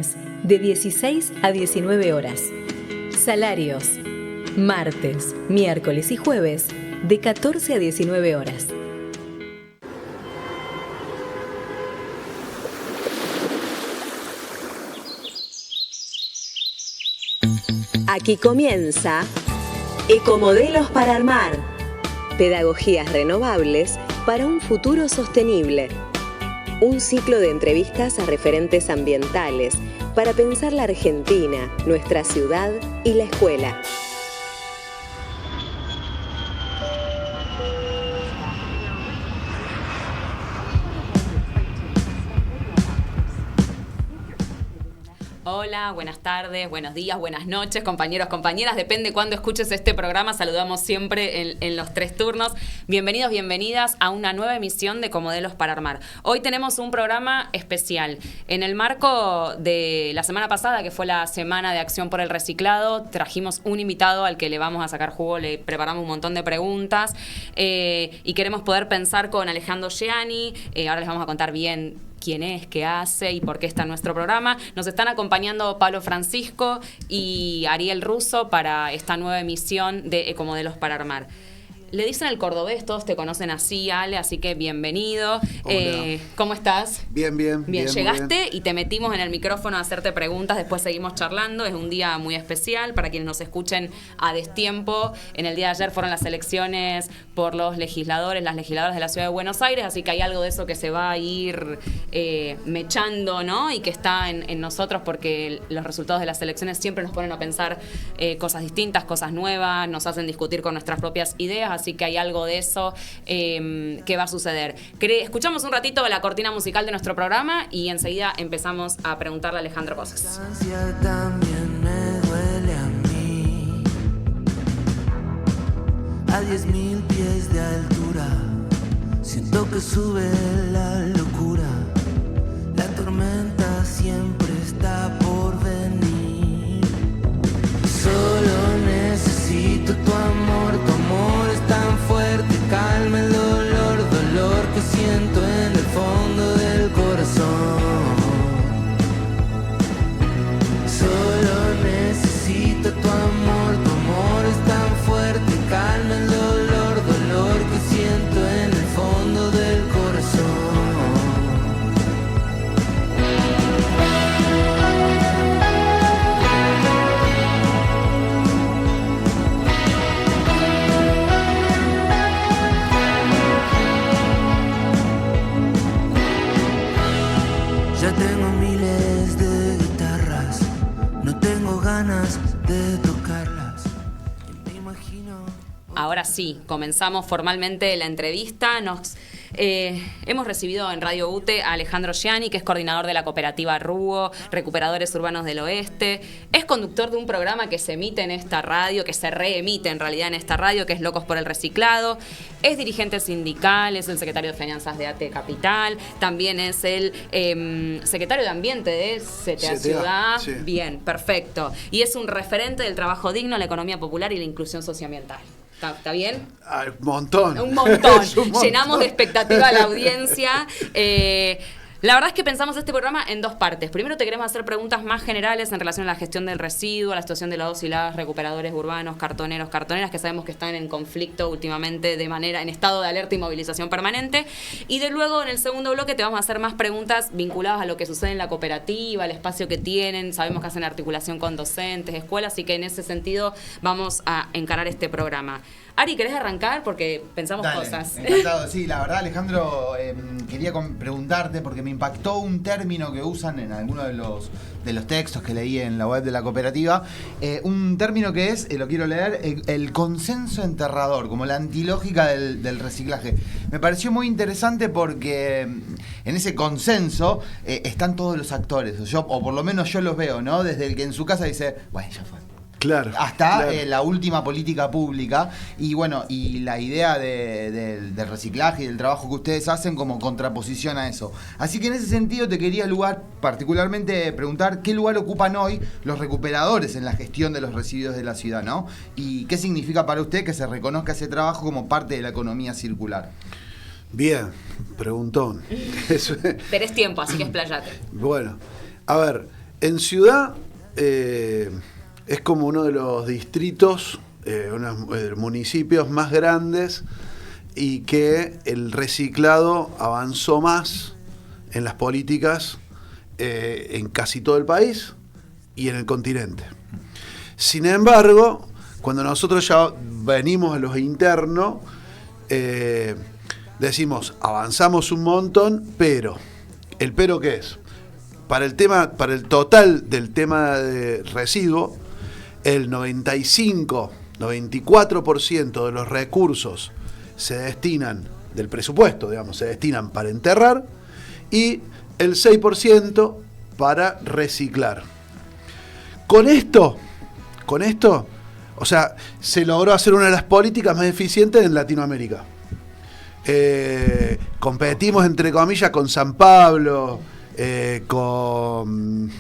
lunes, de 16 a 19 horas. Salarios, martes, miércoles y jueves, de 14 a 19 horas. Aquí comienza Ecomodelos para Armar. Pedagogías renovables para un futuro sostenible. Un ciclo de entrevistas a referentes ambientales para pensar la Argentina, nuestra ciudad y la escuela. Hola, buenas tardes, buenos días, buenas noches, compañeros, compañeras. Depende cuándo escuches este programa. Saludamos siempre en los 3 turnos. Bienvenidos, bienvenidas a una nueva emisión de Ecomodelos para Armar. Hoy tenemos un programa especial. En el marco de la semana pasada, que fue la Semana de Acción por el Reciclado, trajimos un invitado al que le vamos a sacar jugo, le preparamos un montón de preguntas y queremos poder pensar con Alejandro Giani. Ahora les vamos a contar bien quién es, qué hace y por qué está en nuestro programa. Nos están acompañando Pablo Francisco y Ariel Russo para esta nueva emisión de Ecomodelos para Armar. Le dicen el cordobés, todos te conocen así, Ale, así que bienvenido. ¿Cómo estás? Bien. Llegaste y te metimos en el micrófono a hacerte preguntas, después seguimos charlando. Es un día muy especial para quienes nos escuchen a destiempo. En el día de ayer fueron las elecciones por los legisladores, las legisladoras de la Ciudad de Buenos Aires, así que hay algo de eso que se va a ir mechando, ¿no? Y que está en nosotros porque los resultados de las elecciones siempre nos ponen a pensar cosas distintas, cosas nuevas, nos hacen discutir con nuestras propias ideas. Así que hay algo de eso que va a suceder. Escuchamos un ratito la cortina musical de nuestro programa y enseguida empezamos a preguntarle a Alejandro cosas. También me duele a mí. A 10.000 pies de altura siento que sube la locura. La tormenta siempre está por venir. Solo necesito tu amor es tan fuerte, calma el dolor que siento en el fondo del corazón. Solo necesito tu amor es tan fuerte, calma el dolor que siento en el fondo del corazón. Ya tengo miles de guitarras, no tengo ganas de tocarlas. Me imagino. Ahora sí, comenzamos formalmente la entrevista. Hemos recibido en Radio UTE a Alejandro Giani, que es coordinador de la cooperativa RUO, Recuperadores Urbanos del Oeste. Es conductor de un programa que se emite en esta radio, que se reemite en realidad en esta radio, que es Locos por el Reciclado. Es dirigente sindical, es el secretario de Finanzas de ATE Capital. También es el secretario de Ambiente de CTA Ciudad. Sí. Bien, perfecto. Y es un referente del trabajo digno, la economía popular y la inclusión socioambiental. ¿Está bien? Un montón. Un montón. Un montón. Llenamos de expectativa a la audiencia. La verdad es que pensamos este programa en 2 partes. Primero te queremos hacer preguntas más generales en relación a la gestión del residuo, a la situación de los y las recuperadores urbanos, cartoneros, cartoneras, que sabemos que están en conflicto últimamente en estado de alerta y movilización permanente. Y de luego, en el segundo bloque, te vamos a hacer más preguntas vinculadas a lo que sucede en la cooperativa, al espacio que tienen. Sabemos que hacen articulación con docentes, escuelas, así que en ese sentido vamos a encarar este programa. Ari, ¿querés arrancar? Porque pensamos cosas. Encantado. Sí, la verdad, Alejandro, quería preguntarte, porque me impactó un término que usan en alguno de los textos que leí en la web de la cooperativa. Un término que es, lo quiero leer, el consenso enterrador, como la antilógica del reciclaje. Me pareció muy interesante porque en ese consenso están todos los actores. O por lo menos yo los veo, ¿no? Desde el que en su casa dice, bueno, ya fue. Claro. Hasta la última política pública. Y bueno, y la idea del reciclaje y del trabajo que ustedes hacen como contraposición a eso. Así que en ese sentido te quería particularmente preguntar qué lugar ocupan hoy los recuperadores en la gestión de los residuos de la ciudad, ¿no? Y qué significa para usted que se reconozca ese trabajo como parte de la economía circular. Bien, preguntón. Tenés tiempo, así que explayate. Bueno, a ver, En Ciudad es como uno de los distritos, unos municipios más grandes y que el reciclado avanzó más en las políticas en casi todo el país y en el continente. Sin embargo, cuando nosotros ya venimos a los internos, decimos, avanzamos un montón, pero, ¿el pero qué es? Para el total del tema de residuo, el 94% de los recursos se destinan, del presupuesto, digamos, se destinan para enterrar y el 6% para reciclar. Con esto, o sea, se logró hacer una de las políticas más eficientes en Latinoamérica. Competimos, entre comillas, con San Pablo, con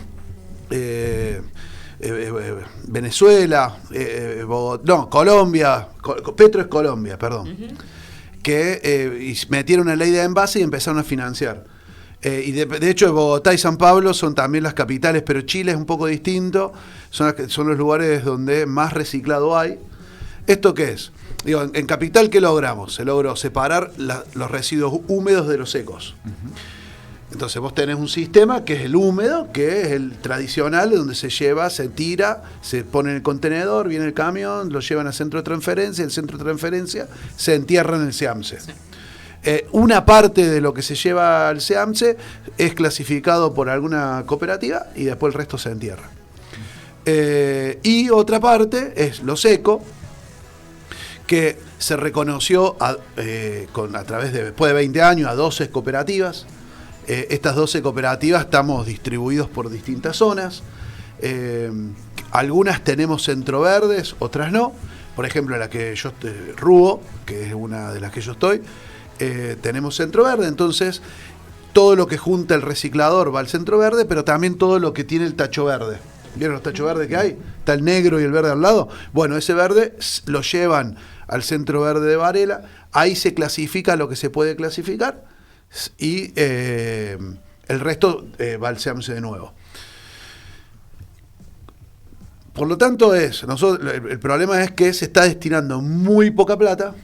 Venezuela, Colombia, Petro es Colombia, perdón, que metieron una ley de envase y empezaron a financiar. Y de hecho Bogotá y San Pablo son también las capitales, pero Chile es un poco distinto, son los lugares donde más reciclado hay. ¿Esto qué es? Digo, en Capital, ¿qué logramos? Se logró separar los residuos húmedos de los secos. Entonces vos tenés un sistema que es el húmedo, que es el tradicional, donde se lleva, se tira, se pone en el contenedor, viene el camión, lo llevan al centro de transferencia, el centro de transferencia se entierra en el SEAMSE. Sí. Una parte de lo que se lleva al SEAMSE es clasificado por alguna cooperativa y después el resto se entierra. Y otra parte es lo seco, que se reconoció a través de, después de 20 años, a 12 cooperativas. Estas 12 cooperativas estamos distribuidos por distintas zonas. Algunas tenemos centroverdes, otras no. Por ejemplo, la que yo Rubo, que es una de las que yo estoy, tenemos centro verde. Entonces, todo lo que junta el reciclador va al centro verde, pero también todo lo que tiene el tacho verde. ¿Vieron los tachos verdes que hay? Está el negro y el verde al lado. Bueno, ese verde lo llevan al centro verde de Varela. Ahí se clasifica lo que se puede clasificar y el resto va al SEAMSE de nuevo. Por lo tanto, el problema es que se está destinando muy poca plata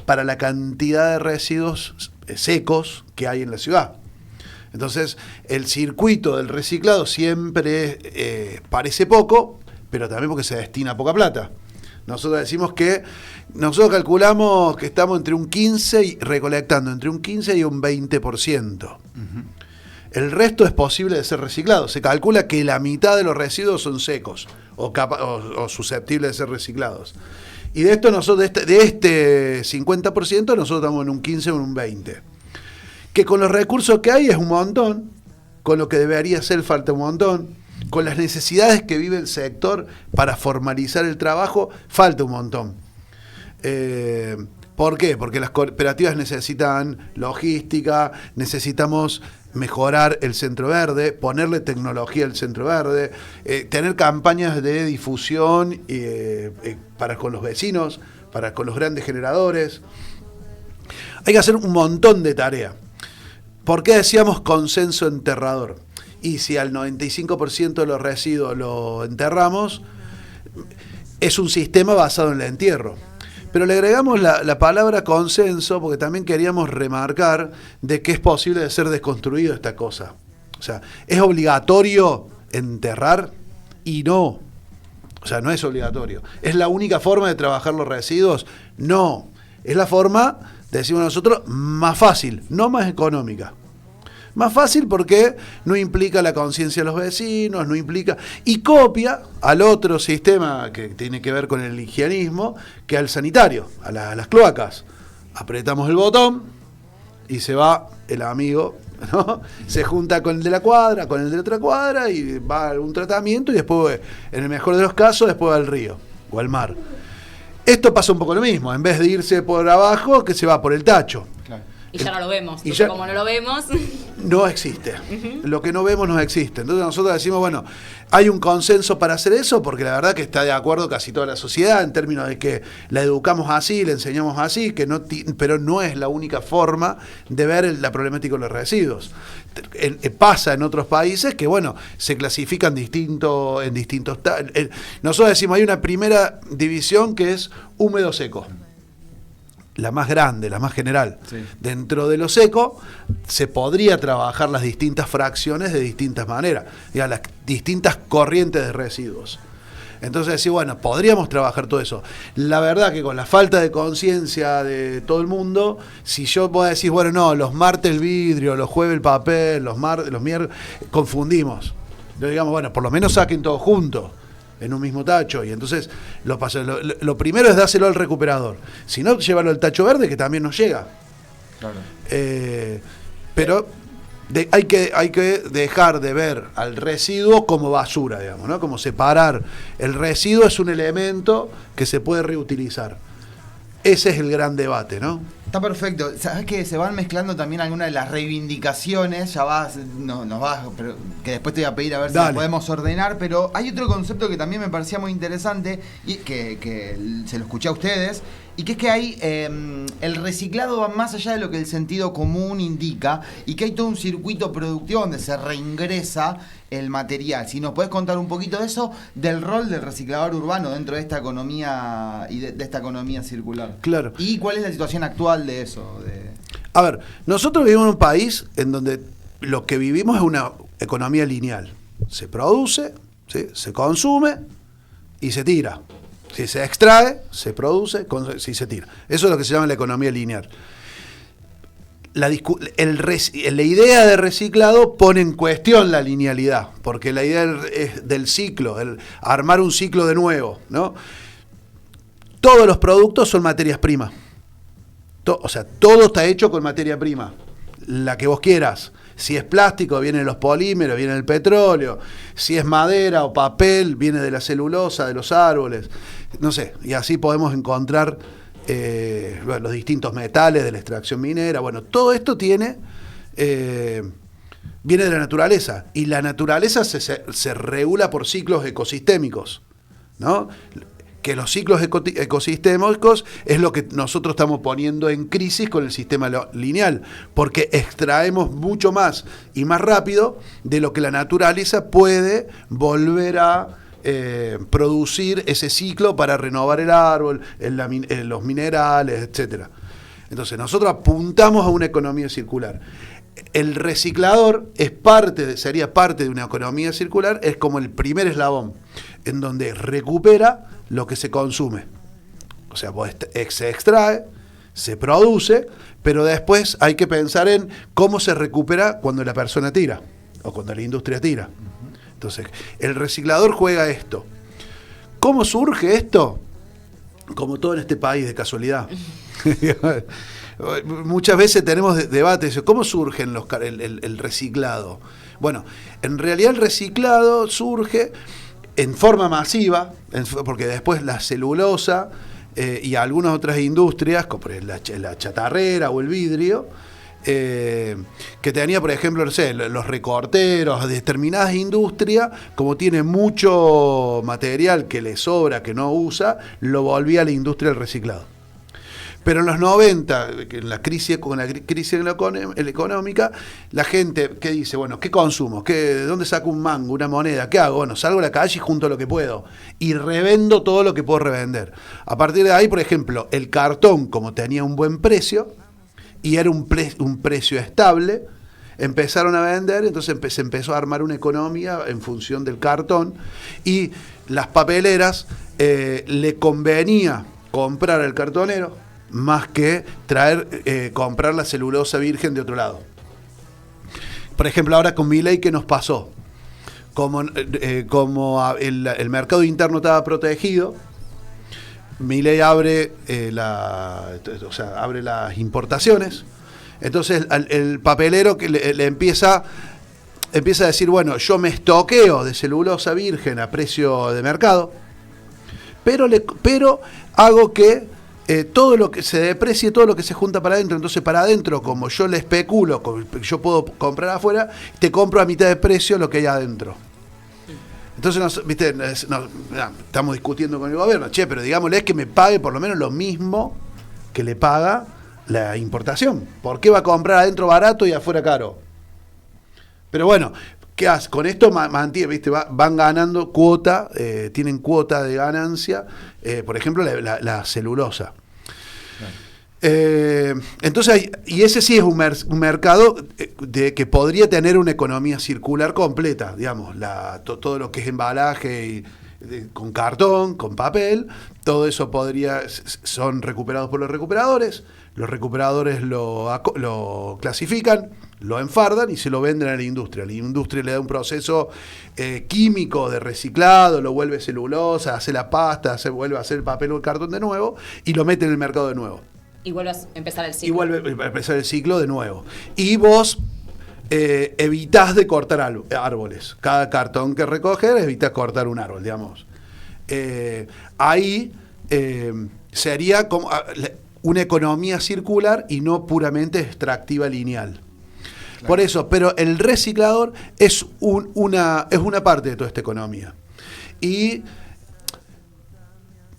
para la cantidad de residuos secos que hay en la ciudad. Entonces, el circuito del reciclado siempre parece poco, pero también porque se destina poca plata. Nosotros calculamos que estamos entre un 15 recolectando entre un 15 y un 20%. El resto es posible de ser reciclado. Se calcula que la mitad de los residuos son secos o susceptibles de ser reciclados. Y de esto nosotros, de este 50%, nosotros estamos en un 15 o en un 20%. Que con los recursos que hay es un montón, con lo que debería ser falta un montón, con las necesidades que vive el sector para formalizar el trabajo, falta un montón. ¿Por qué? Porque las cooperativas necesitan logística, necesitamos mejorar el centro verde, ponerle tecnología al centro verde, tener campañas de difusión para con los vecinos, para con los grandes generadores. Hay que hacer un montón de tarea. ¿Por qué decíamos consenso enterrador? Y si al 95% de los residuos lo enterramos, es un sistema basado en el entierro. Pero le agregamos la palabra consenso porque también queríamos remarcar de que es posible de ser desconstruido esta cosa. O sea, ¿es obligatorio enterrar? Y no. O sea, no es obligatorio. ¿Es la única forma de trabajar los residuos? No. Es la forma, decimos nosotros, más fácil, no más económica. Más fácil porque no implica la conciencia de los vecinos, no implica... Y copia al otro sistema que tiene que ver con el higienismo, que al sanitario, a las cloacas. Apretamos el botón y se va el amigo, ¿no? Se junta con el de la cuadra, con el de la otra cuadra y va a algún tratamiento y después, en el mejor de los casos, después va al río o al mar. Esto pasa un poco lo mismo, en vez de irse por abajo, que se va por el tacho. Claro. Y ya no lo vemos. Y Entonces, ya- como no lo vemos, No existe. Lo que no vemos no existe. Entonces nosotros decimos, bueno, hay un consenso para hacer eso, porque la verdad que está de acuerdo casi toda la sociedad en términos de que la educamos así, le enseñamos así, pero no es la única forma de ver la problemática de los residuos. Pasa en otros países que, bueno, se clasifican en distintos... Nosotros decimos, hay una primera división que es húmedo-seco. La más grande, la más general. Sí. Dentro de lo seco se podría trabajar las distintas fracciones de distintas maneras, las distintas corrientes de residuos. Entonces decir, bueno, podríamos trabajar todo eso. La verdad que con la falta de conciencia de todo el mundo, si yo voy a decir, bueno, no, los martes el vidrio, los jueves el papel, los miércoles, confundimos. Entonces digamos, bueno, por lo menos saquen todo juntos en un mismo tacho, y entonces lo primero es dárselo al recuperador, si no, llévalo al tacho verde, que también nos llega. Claro. Pero hay que dejar de ver al residuo como basura, digamos, ¿no? Como separar. El residuo es un elemento que se puede reutilizar. Ese es el gran debate, ¿no? Está perfecto. ¿Sabes que se van mezclando también algunas de las reivindicaciones? Ya vas, nos vas, pero que después te voy a pedir a ver si Dale. las podemos ordenar, pero hay otro concepto que también me parecía muy interesante y que se lo escuché a ustedes, y que es que hay el reciclado va más allá de lo que el sentido común indica, y que hay todo un circuito productivo donde se reingresa el material. Si nos podés contar un poquito de eso, del rol del reciclador urbano dentro de esta economía y de esta economía circular. Claro. ¿Y cuál es la situación actual de eso? A ver, nosotros vivimos en un país en donde lo que vivimos es una economía lineal. Se produce, ¿sí? Se consume y se tira. Si se extrae, se produce, si se tira. Eso es lo que se llama la economía lineal. La idea de reciclado pone en cuestión la linealidad, porque la idea es del ciclo, armar un ciclo de nuevo, ¿no? Todos los productos son materias primas. O sea, todo está hecho con materia prima, la que vos quieras. Si es plástico, vienen los polímeros, viene el petróleo. Si es madera o papel, viene de la celulosa, de los árboles. No sé, y así podemos encontrar los distintos metales de la extracción minera. Bueno, todo esto viene de la naturaleza. Y la naturaleza se regula por ciclos ecosistémicos, ¿no? Que los ciclos ecosistémicos es lo que nosotros estamos poniendo en crisis con el sistema lineal, porque extraemos mucho más y más rápido de lo que la naturaleza puede volver a producir ese ciclo para renovar el árbol, los minerales, etcétera. Entonces nosotros apuntamos a una economía circular. El reciclador sería parte de una economía circular, es como el primer eslabón, en donde recupera lo que se consume. O sea, se extrae, se produce, pero después hay que pensar en cómo se recupera cuando la persona tira, o cuando la industria tira. Entonces, el reciclador juega esto. ¿Cómo surge esto? Como todo en este país, de casualidad. Muchas veces tenemos debates, ¿cómo surge el reciclado? Bueno, en realidad el reciclado surge en forma masiva, porque después la celulosa y algunas otras industrias, como la chatarrera o el vidrio, que tenía, por ejemplo, no sé, los recorteros, determinadas industrias, como tiene mucho material que le sobra, que no usa, lo volvía a la industria del reciclado. Pero en los 90, con la crisis económica, la gente, ¿qué dice? Bueno, ¿qué consumo? ¿De dónde saco un mango, una moneda? ¿Qué hago? Bueno, salgo a la calle y junto lo que puedo. Y revendo todo lo que puedo revender. A partir de ahí, por ejemplo, el cartón, como tenía un buen precio, y era un precio estable, empezaron a vender, entonces se empezó a armar una economía en función del cartón, y las papeleras le convenía comprar al cartonero más que comprar la celulosa virgen de otro lado. Por ejemplo, ahora con Milei, ¿qué nos pasó? Como el mercado interno estaba protegido, Milei abre las importaciones. Entonces el papelero que le empieza a decir, bueno, yo me estoqueo de celulosa virgen a precio de mercado, pero hago que todo lo que se deprecie, todo lo que se junta para adentro. Entonces, para adentro, como yo le especulo, yo puedo comprar afuera, te compro a mitad de precio lo que hay adentro. Entonces, estamos discutiendo con el gobierno, pero digámosle que me pague por lo menos lo mismo que le paga la importación. ¿Por qué va a comprar adentro barato y afuera caro? Pero bueno, ¿qué hace? Con esto mantiene, van ganando cuota, tienen cuota de ganancia, por ejemplo, la celulosa. Entonces, y ese sí es un mercado que podría tener una economía circular completa, digamos, todo lo que es embalaje con cartón, con papel, todo eso son recuperados por los recuperadores lo clasifican, lo enfardan y se lo venden a la industria. La industria le da un proceso químico de reciclado, lo vuelve celulosa, hace la pasta, vuelve a hacer el papel o el cartón de nuevo y lo mete en el mercado de nuevo. Y vuelve a empezar el ciclo. Y vuelve a empezar el ciclo de nuevo. Y vos evitás de cortar árboles. Cada cartón que recoges evitás cortar un árbol, digamos. Ahí sería como una economía circular y no puramente extractiva lineal. Claro. Por eso, pero el reciclador es una parte de toda esta economía. Y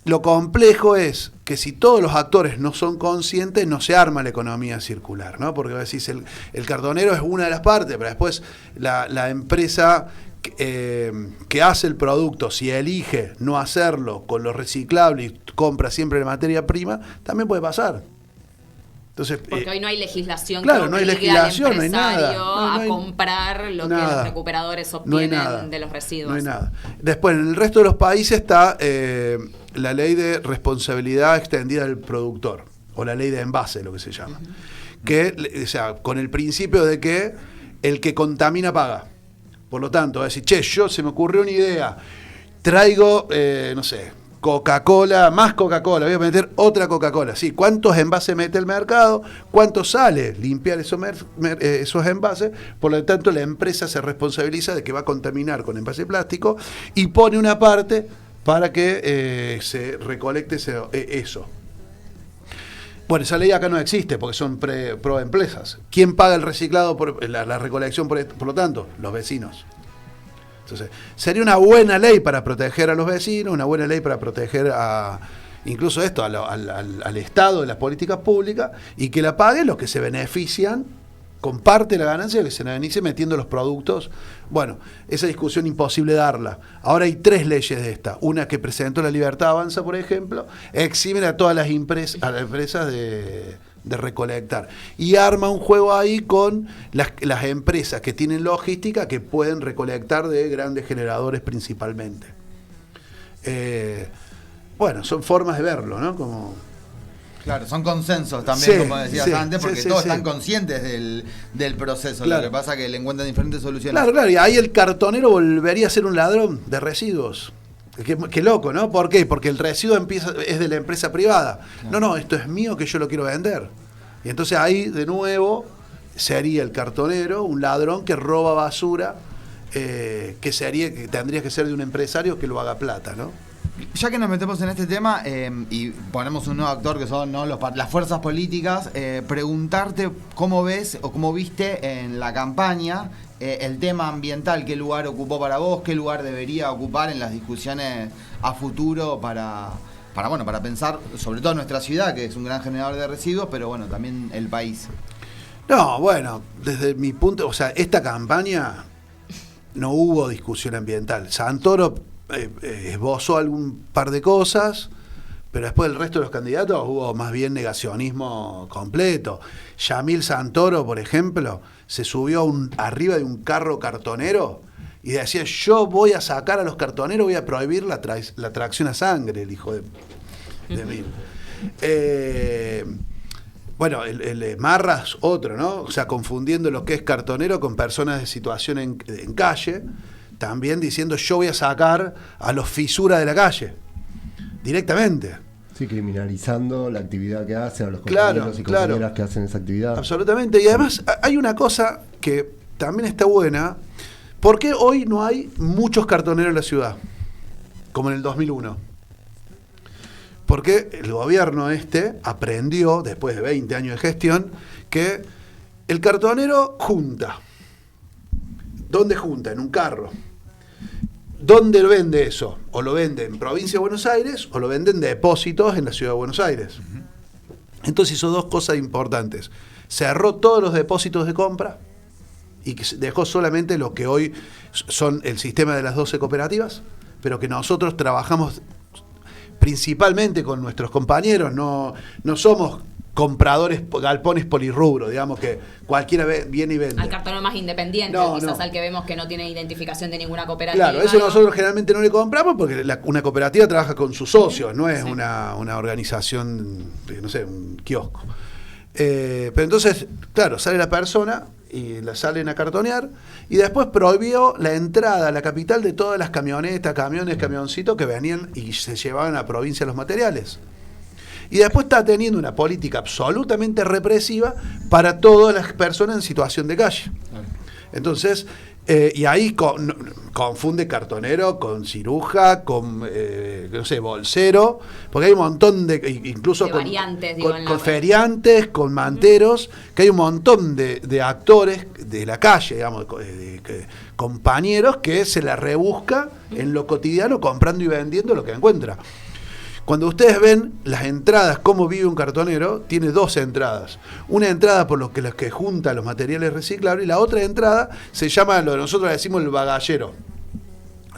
lo complejo es que si todos los actores no son conscientes, no se arma la economía circular, ¿no? Porque decís, el cartonero es una de las partes, pero después la empresa que hace el producto, si elige no hacerlo con lo reciclable y compra siempre la materia prima, también puede pasar. Entonces, porque hoy no hay legislación claro, que no hay obligue legislación, al empresario no hay a comprar lo nada, que los recuperadores obtienen de los residuos. No hay nada. Después, en el resto de los países está la ley de responsabilidad extendida del productor, o la ley de envase, lo que se llama. Que, o sea, con el principio de que el que contamina paga. Por lo tanto, va a decir, se me ocurrió una idea, traigo, no sé, Coca-Cola, más Coca-Cola, voy a meter otra Coca-Cola. Sí, ¿cuántos envases mete el mercado? ¿Cuánto sale limpiar esos envases? Por lo tanto, la empresa se responsabiliza de que va a contaminar con envase plástico y pone una parte para que se recolecte eso. Bueno, esa ley acá no existe porque son pro-empresas. ¿Quién paga el reciclado, la recolección, por lo tanto? Los vecinos. Entonces, sería una buena ley para proteger a los vecinos, una buena ley para proteger incluso al Estado de las políticas públicas, y que la paguen los que se benefician, con parte de la ganancia que se beneficie metiendo los productos. Bueno, esa discusión imposible darla. Ahora hay 3 leyes de esta. Una que presentó La Libertad Avanza, por ejemplo, exime a todas las empresas de recolectar. Y arma un juego ahí con las empresas que tienen logística que pueden recolectar de grandes generadores principalmente. Bueno, son formas de verlo, ¿no? Claro, son consensos también, sí, como decías antes, porque todos están conscientes del proceso. Claro. Lo que pasa es que le encuentran diferentes soluciones. Claro, y ahí el cartonero volvería a ser un ladrón de residuos. Qué loco, ¿no? ¿Por qué? Porque el residuo es de la empresa privada. Claro. No, esto es mío que yo lo quiero vender. Y entonces ahí, de nuevo, sería el cartonero un ladrón que roba basura, que tendría que ser de un empresario que lo haga plata, ¿no? Ya que nos metemos en este tema y ponemos un nuevo actor que son las fuerzas políticas, preguntarte cómo ves o cómo viste en la campaña el tema ambiental, qué lugar ocupó para vos, qué lugar debería ocupar en las discusiones a futuro para pensar sobre todo nuestra ciudad, que es un gran generador de residuos, pero bueno, también el país. No, bueno, desde mi punto, o sea, esta campaña no hubo discusión ambiental. Santoro esbozó algún par de cosas, pero después del resto de los candidatos hubo más bien negacionismo completo. Yamil Santoro, por ejemplo, se subió arriba de un carro cartonero y decía, yo voy a sacar a los cartoneros, voy a prohibir la tracción a sangre, el hijo de mí. Bueno, el Marras, otro, ¿no? O sea, confundiendo lo que es cartonero con personas de situación en calle, también diciendo, yo voy a sacar a los fisuras de la calle, directamente. Sí, criminalizando la actividad que hacen a los compañeros y compañeras que hacen esa actividad. Absolutamente, y además hay una cosa que también está buena. ¿Por qué hoy no hay muchos cartoneros en la ciudad? Como en el 2001. Porque el gobierno aprendió, después de 20 años de gestión, que el cartonero junta. ¿Dónde junta? En un carro. ¿Dónde lo vende eso? O lo vende en provincia de Buenos Aires o lo vende en depósitos en la ciudad de Buenos Aires. Entonces hizo 2 cosas importantes. Cerró todos los depósitos de compra y dejó solamente lo que hoy son el sistema de las 12 cooperativas, pero que nosotros trabajamos principalmente con nuestros compañeros, no somos compradores, galpones polirrubro, digamos que cualquiera viene y vende. Al cartonero más independiente, quizás al que vemos que no tiene identificación de ninguna cooperativa. Claro, eso nosotros generalmente no le compramos porque una cooperativa trabaja con sus socios, no es una organización, no sé, un kiosco. Pero entonces, claro, sale la persona y la salen a cartonear y después prohibió la entrada a la capital de todas las camionetas, camioncitos que venían y se llevaban a la provincia los materiales. Y después está teniendo una política absolutamente represiva para todas las personas en situación de calle. Entonces, y ahí confunde cartonero con ciruja, con, no sé, bolsero, porque hay un montón incluso de variantes, con feriantes, con manteros, que hay un montón de actores de la calle, digamos, compañeros que se la rebusca en lo cotidiano comprando y vendiendo lo que encuentra. Cuando ustedes ven las entradas, cómo vive un cartonero, tiene 2 entradas. Una entrada por los que junta los materiales reciclables y la otra entrada se llama, lo que nosotros decimos el bagallero.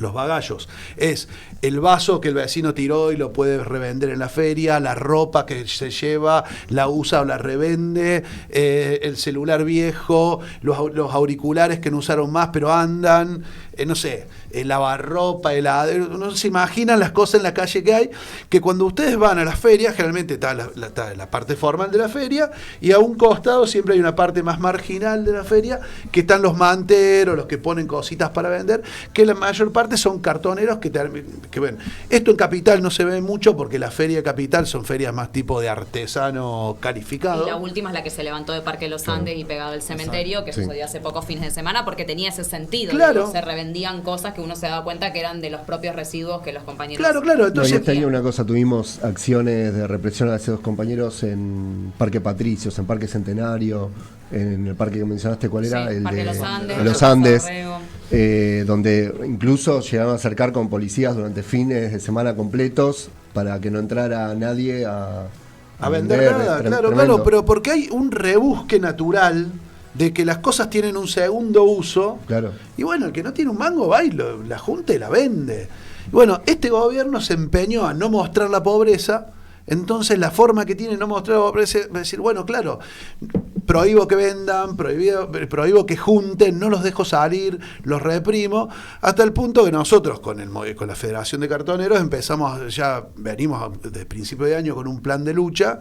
Los bagallos. Es el vaso que el vecino tiró y lo puede revender en la feria, la ropa que se lleva, la usa o la revende, el celular viejo, los auriculares que no usaron más pero andan, no sé, el lavarropa, no se imaginan las cosas en la calle que hay, que cuando ustedes van a las ferias, generalmente está la parte formal de la feria, y a un costado siempre hay una parte más marginal de la feria, que están los manteros, los que ponen cositas para vender, que la mayor parte son cartoneros que ven. Esto en Capital no se ve mucho porque la feria de Capital son ferias más tipo de artesano calificado. Y la última es la que se levantó de Parque Los Andes y pegado al cementerio, que sucedió hace pocos fines de semana, porque tenía ese sentido. Claro. Se revendían cosas que uno se daba cuenta que eran de los propios residuos que los compañeros... Claro. Entonces, y este año una cosa, tuvimos acciones de represión hacia 2 compañeros en Parque Patricios, en Parque Centenario, en el parque que mencionaste, ¿cuál era? El Parque de Los Andes. Donde incluso llegaron a acercar con policías durante fines de semana completos para que no entrara nadie a vender nada. Claro, pero porque hay un rebusque natural de que las cosas tienen un segundo uso. Claro. Y bueno, el que no tiene un mango va y la junta y la vende. Y bueno, este gobierno se empeñó a no mostrar la pobreza. Entonces la forma que tiene no mostrar la pobreza es decir, bueno, claro, prohíbo que vendan, prohíbo que junten, no los dejo salir, los reprimo, hasta el punto que nosotros con la Federación de Cartoneros venimos desde principio de año con un plan de lucha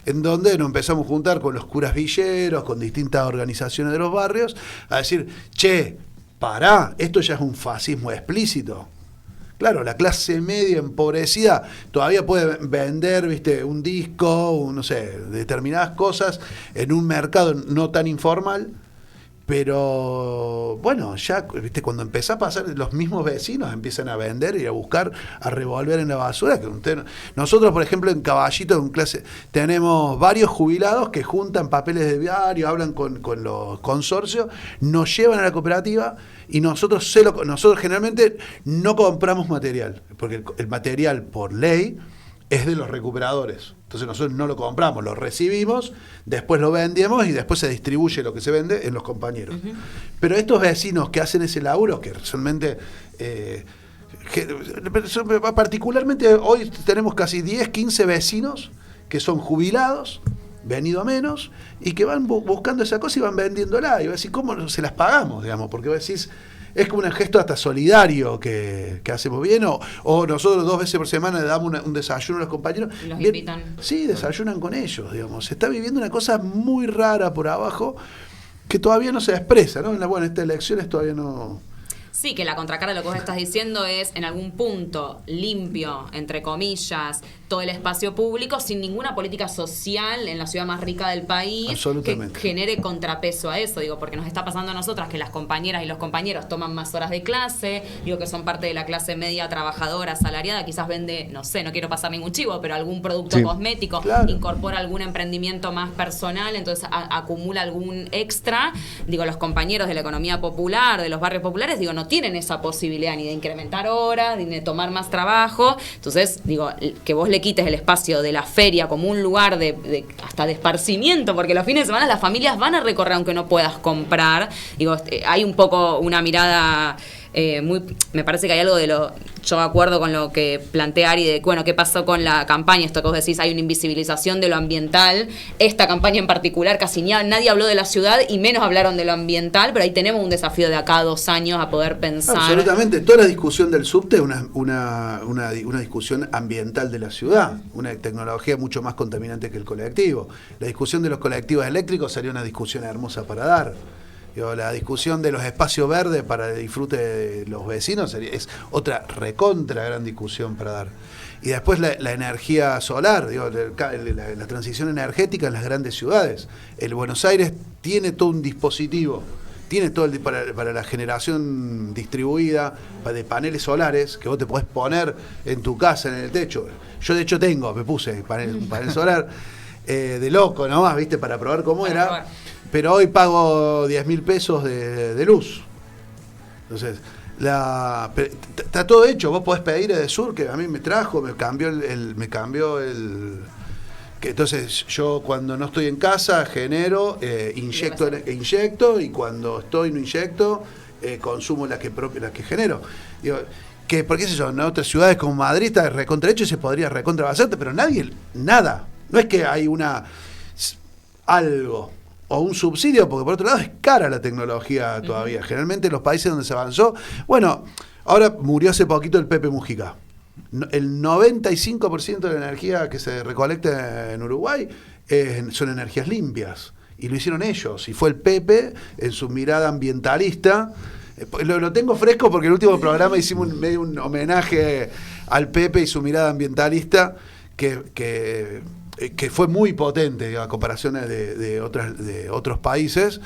en donde nos empezamos a juntar con los curas villeros, con distintas organizaciones de los barrios, a decir, pará, esto ya es un fascismo explícito. Claro, la clase media empobrecida todavía puede vender, un disco, no sé, determinadas cosas en un mercado no tan informal, pero bueno, ya cuando empezó a pasar, los mismos vecinos empiezan a vender y a buscar, a revolver en la basura. Nosotros, por ejemplo, en Caballito, tenemos varios jubilados que juntan papeles de diario, hablan con los consorcios, nos llevan a la cooperativa. Y nosotros generalmente no compramos material, porque el material por ley es de los recuperadores. Entonces nosotros no lo compramos, lo recibimos, después lo vendemos y después se distribuye lo que se vende en los compañeros. Uh-huh. Pero estos vecinos que hacen ese laburo, que realmente... particularmente hoy tenemos casi 10, 15 vecinos que son jubilados, venido a menos, y que van buscando esa cosa y van vendiéndola. Y vas a decir, ¿cómo se las pagamos? Digamos, porque vos decís, es como un gesto hasta solidario que hacemos bien, o nosotros 2 veces por semana le damos un desayuno a los compañeros. ¿Y los invitan? Sí, desayunan con ellos, digamos. Se está viviendo una cosa muy rara por abajo que todavía no se expresa, ¿no? Estas elecciones todavía no... Sí, que la contracara de lo que vos estás diciendo es en algún punto limpio, entre comillas, todo el espacio público sin ninguna política social en la ciudad más rica del país que genere contrapeso a eso, digo, porque nos está pasando a nosotras que las compañeras y los compañeros toman más horas de clase, digo que son parte de la clase media trabajadora, asalariada, quizás vende, no sé, no quiero pasar ningún chivo, pero algún producto cosmético, incorpora algún emprendimiento más personal, entonces acumula algún extra, digo, los compañeros de la economía popular, de los barrios populares, digo, no tienen esa posibilidad ni de incrementar horas, ni de tomar más trabajo, entonces, digo, que vos le quites el espacio de la feria como un lugar de hasta de esparcimiento, porque los fines de semana las familias van a recorrer aunque no puedas comprar, digo, hay un poco una mirada me parece que hay algo yo acuerdo con lo que plantea Ari de, bueno, qué pasó con la campaña, esto que vos decís, hay una invisibilización de lo ambiental, esta campaña en particular casi nadie habló de la ciudad y menos hablaron de lo ambiental, pero ahí tenemos un desafío de acá a 2 años a poder pensar. Absolutamente, toda la discusión del subte es una discusión ambiental de la ciudad, una tecnología mucho más contaminante que el colectivo. La discusión de los colectivos eléctricos sería una discusión hermosa para dar. La discusión de los espacios verdes para el disfrute de los vecinos es otra recontra gran discusión para dar. Y después la energía solar, la transición energética en las grandes ciudades. El Buenos Aires tiene todo un dispositivo, tiene todo para la generación distribuida de paneles solares que vos te podés poner en tu casa, en el techo. Yo de hecho me puse un panel solar de loco nomás, ¿viste? Para probar cómo era. Pero hoy pago 10.000 pesos de luz. Entonces, está todo hecho. Vos podés pedir a Edesur, que a mí me cambió que entonces yo cuando no estoy en casa genero, inyecto, y cuando estoy no inyecto, consumo la que genero. Digo, que porque sé yo, en otras ciudades como Madrid está recontrahecho y se podría recontrabasarte, pero nada. No es que hay algo o un subsidio, porque por otro lado es cara la tecnología todavía. Generalmente en los países donde se avanzó, bueno, ahora murió hace poquito el Pepe Mujica. El 95% de la energía que se recolecta en Uruguay son energías limpias. Y lo hicieron ellos. Y fue el Pepe, en su mirada ambientalista. Lo tengo fresco porque en el último programa hicimos medio un homenaje al Pepe y su mirada ambientalista que fue muy potente a comparaciones de otros países,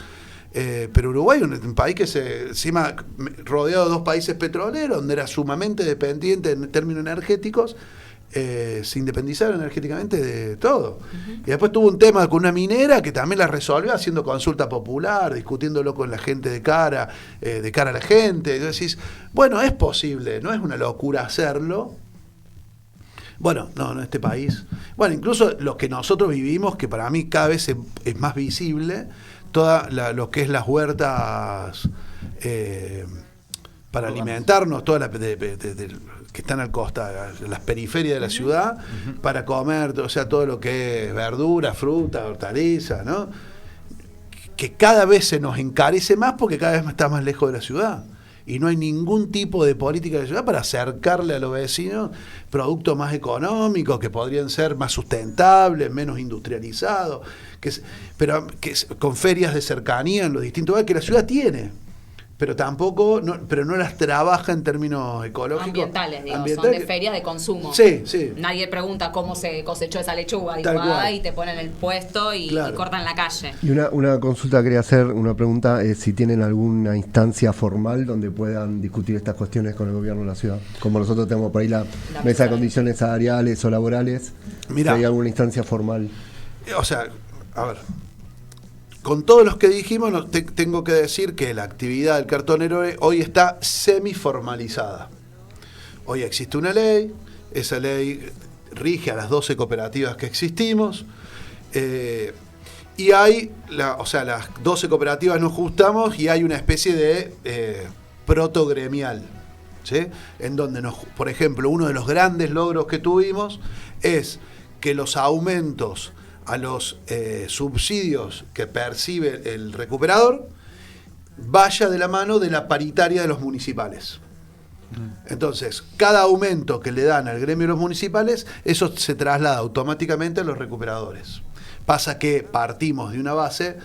pero Uruguay es un país que encima rodeado de 2 países petroleros, donde era sumamente dependiente en términos energéticos, se independizaron energéticamente de todo. Y después tuvo un tema con una minera que también la resolvió haciendo consulta popular, discutiéndolo con la gente de cara a la gente. Y decís, bueno, es posible, no es una locura hacerlo. Bueno, no, en este país. Bueno, incluso lo que nosotros vivimos, que para mí cada vez es más visible, lo que es las huertas para alimentarnos, todas que están al costado, las periferias de la ciudad, para comer, o sea, todo lo que es verdura, fruta, hortaliza, ¿no? Que cada vez se nos encarece más porque cada vez está más lejos de la ciudad. Y no hay ningún tipo de política de ciudad para acercarle a los vecinos productos más económicos, que podrían ser más sustentables, menos industrializados, pero con ferias de cercanía en los distintos lugares que la ciudad tiene. Pero tampoco, pero no las trabaja en términos ecológicos. Ambientales, son de ferias de consumo. Sí, sí. Nadie pregunta cómo se cosechó esa lechuga, y te ponen el puesto y cortan la calle. Y una consulta quería hacer, una pregunta, es si tienen alguna instancia formal donde puedan discutir estas cuestiones con el gobierno de la ciudad. Como nosotros tenemos por ahí la mesa de condiciones salariales o laborales, Mirá, si hay alguna instancia formal. O sea, a ver, con todos los que dijimos, tengo que decir que la actividad del cartonero hoy está semiformalizada. Hoy existe una ley, esa ley rige a las 12 cooperativas que existimos, y hay, las 12 cooperativas nos juntamos y hay una especie de protogremial, ¿sí? En donde, por ejemplo, uno de los grandes logros que tuvimos es que los aumentos a los subsidios que percibe el recuperador vaya de la mano de la paritaria de los municipales. Entonces, cada aumento que le dan al gremio de los municipales, eso se traslada automáticamente a los recuperadores. Pasa que partimos de una base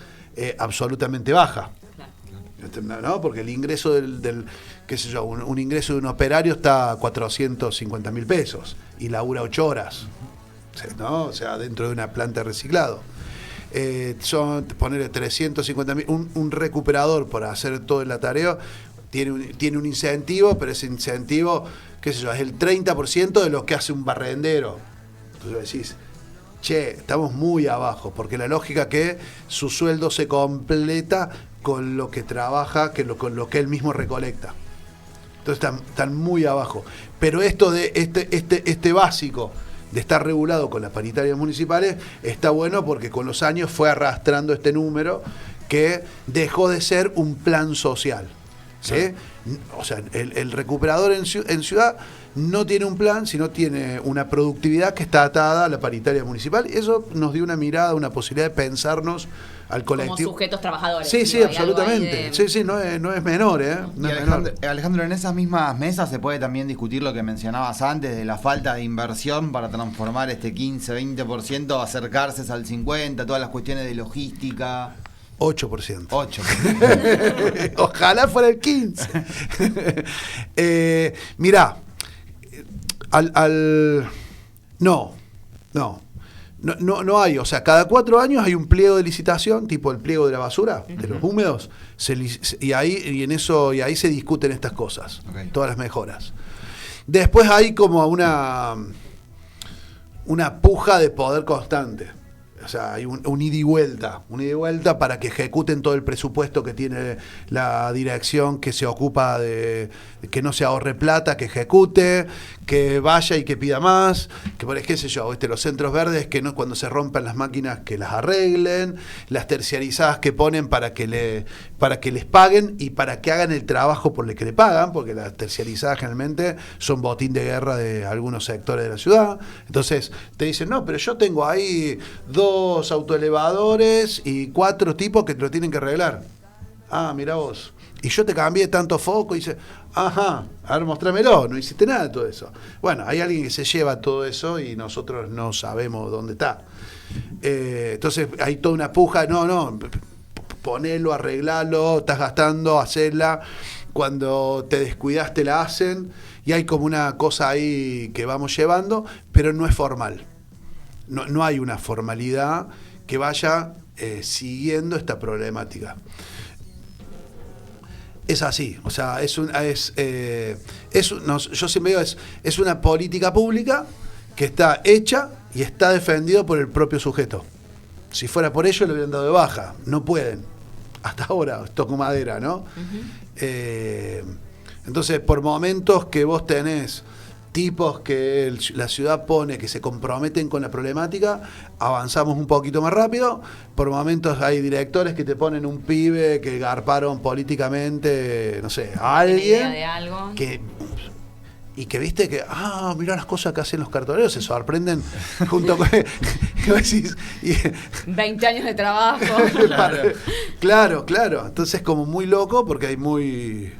absolutamente baja, ¿no? Porque el ingreso qué sé yo, un ingreso de un operario está a 450.000 pesos y labura 8 horas, ¿no? O sea, dentro de una planta de reciclado. Son, ponerle 350.000, un recuperador por hacer toda la tarea tiene un incentivo, pero ese incentivo, qué sé yo, es el 30% de lo que hace un barrendero. Entonces decís, che, estamos muy abajo, porque la lógica que su sueldo se completa con lo que trabaja, con lo que él mismo recolecta. Entonces están muy abajo. Pero esto de este básico de estar regulado con las paritarias municipales está bueno porque con los años fue arrastrando este número que dejó de ser un plan social. ¿Sí? O sea, el recuperador en ciudad no tiene un plan, sino tiene una productividad que está atada a la paritaria municipal. Eso nos dio una mirada, una posibilidad de pensarnos al colectivo. Como sujetos trabajadores. Sí, sí, absolutamente. De... Sí, no es menor, ¿eh? No es menor. Alejandro, en esas mismas mesas se puede también discutir lo que mencionabas antes de la falta de inversión para transformar este 15-20%, acercarse al 50%, todas las cuestiones de logística. 8%. 8%. Ojalá fuera el 15%. Mirá, No hay, o sea, cada 4 años hay un pliego de licitación, tipo el pliego de la basura, de los húmedos, y ahí se discuten estas cosas, todas las mejoras. Después hay como una puja de poder constante. O sea, hay un ida y vuelta para que ejecuten todo el presupuesto que tiene la dirección que se ocupa de que no se ahorre plata, que ejecute, que vaya y que pida más, que por qué sé yo, los centros verdes que no, cuando se rompan las máquinas que las arreglen, las terciarizadas que ponen para que les paguen y para que hagan el trabajo por el que le pagan, porque las terciarizadas generalmente son botín de guerra de algunos sectores de la ciudad. Entonces te dicen, no, pero yo tengo ahí 2 autoelevadores y 4 tipos que te lo tienen que arreglar. Ah, mirá vos. Y yo te cambié tanto foco y dice, ajá, a ver, mostrámelo, no hiciste nada de todo eso. Bueno, hay alguien que se lleva todo eso y nosotros no sabemos dónde está. Entonces hay toda una puja, no, ponelo, arreglalo, estás gastando, hacela. Cuando te descuidas te la hacen y hay como una cosa ahí que vamos llevando, pero no es formal. No hay una formalidad que vaya siguiendo esta problemática. Es así, o sea, yo siempre digo, es una política pública que está hecha y está defendida por el propio sujeto. Si fuera por ello, le hubieran dado de baja. No pueden. Hasta ahora, toco madera, ¿no? Entonces, por momentos que vos tenés tipos que la ciudad pone que se comprometen con la problemática, avanzamos un poquito más rápido. Por momentos hay directores que te ponen un pibe que garparon políticamente, no sé, a alguien de algo. Y que viste que, mirá las cosas que hacen los cartoneros, se sorprenden junto con... ¿qué decís? 20 años de trabajo. Claro. Entonces como muy loco porque hay muy...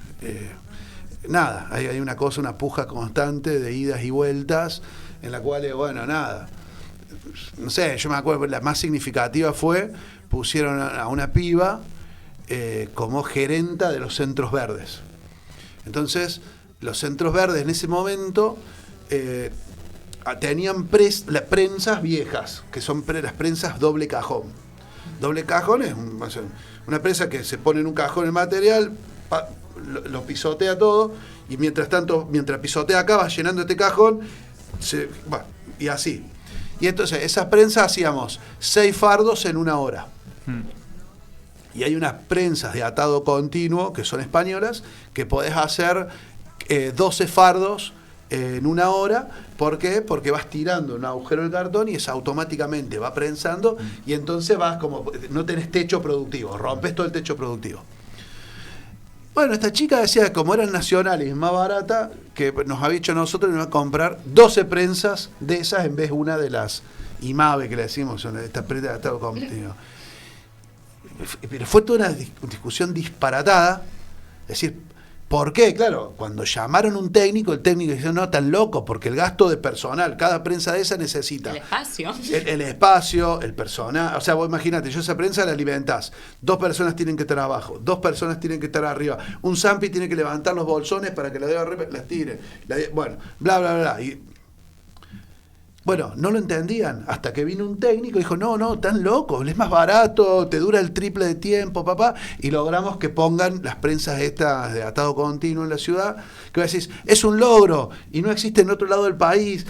hay una puja constante de idas y vueltas en la cual, no sé, yo me acuerdo, la más significativa pusieron a una piba como gerenta de los centros verdes. Entonces, los centros verdes en ese momento tenían prensas viejas, que son las prensas doble cajón. Doble cajón es una prensa que se pone en un cajón el material, lo pisotea todo y mientras pisotea acá va llenando este cajón y así. Y entonces esas prensas hacíamos 6 fardos en 1 hora. Y hay unas prensas de atado continuo que son españolas que podés hacer 12 fardos en 1 hora. ¿Por qué? Porque vas tirando un agujero del cartón y eso automáticamente va prensando y entonces no tenés techo productivo, rompes todo el techo productivo. Bueno, esta chica decía que como eran nacionales y más barata, que nos había dicho a nosotros que nos iba a comprar 12 prensas de esas en vez de una de las IMAVE que le decimos, esta prensa de atado continuo. Pero fue toda una discusión disparatada, es decir, ¿Por qué? Claro, cuando llamaron un técnico, el técnico dijo, no, tan loco, porque el gasto de personal, cada prensa de esa necesita El espacio. el espacio, el personal. O sea, vos imagínate, yo esa prensa la alimentás. 2 personas tienen que estar abajo, 2 personas tienen que estar arriba. Un Zampi tiene que levantar los bolsones para que la de arriba las tire. Bueno, bla, bla, bla. Y, bueno, no lo entendían hasta que vino un técnico y dijo, no, tan loco, es más barato, te dura el triple de tiempo, papá, y logramos que pongan las prensas estas de atado continuo en la ciudad, que vos decís, es un logro y no existe en otro lado del país,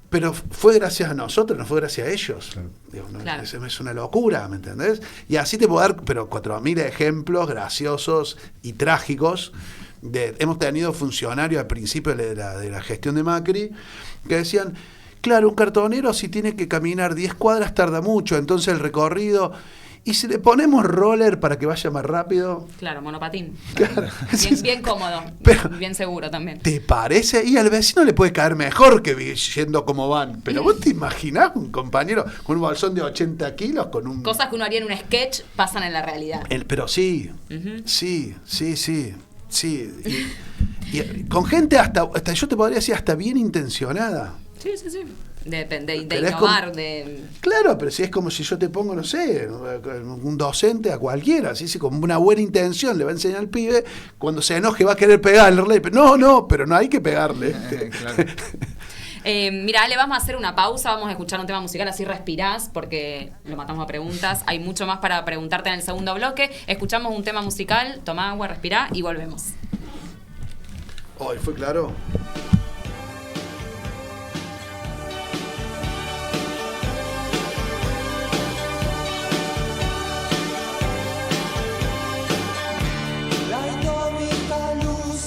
pero fue gracias a nosotros, no fue gracias a ellos. Claro. Digo, no, Claro. es una locura, ¿me entendés? Y así te puedo dar, pero 4.000 ejemplos graciosos y trágicos. Hemos tenido funcionarios al principio de la gestión de Macri que decían, claro, un cartonero si tiene que caminar 10 cuadras tarda mucho, entonces el recorrido... Y si le ponemos roller para que vaya más rápido... Claro, monopatín. Claro. Bien cómodo, Pero- bien seguro también. ¿Te parece? Y al vecino le puede caer mejor que yendo como van. Pero vos te imaginás un compañero con un bolsón de 80 kilos, con un... Cosas que uno haría en un sketch pasan en la realidad. Pero sí, Ujú. sí. Y con gente hasta, yo te podría decir, hasta bien intencionada. Sí. De Pero es innovar, de... Claro, pero si es como si yo te pongo, no sé, un docente a cualquiera, así como una buena intención le va a enseñar al pibe, cuando se enoje va a querer pegarle. No, pero no hay que pegarle. Claro. Mira, Ale, vamos a hacer una pausa, vamos a escuchar un tema musical, así respirás, porque lo matamos a preguntas. Hay mucho más para preguntarte en el segundo bloque. Escuchamos un tema musical, toma agua, respirá y volvemos. Hoy fue claro. La indómita luz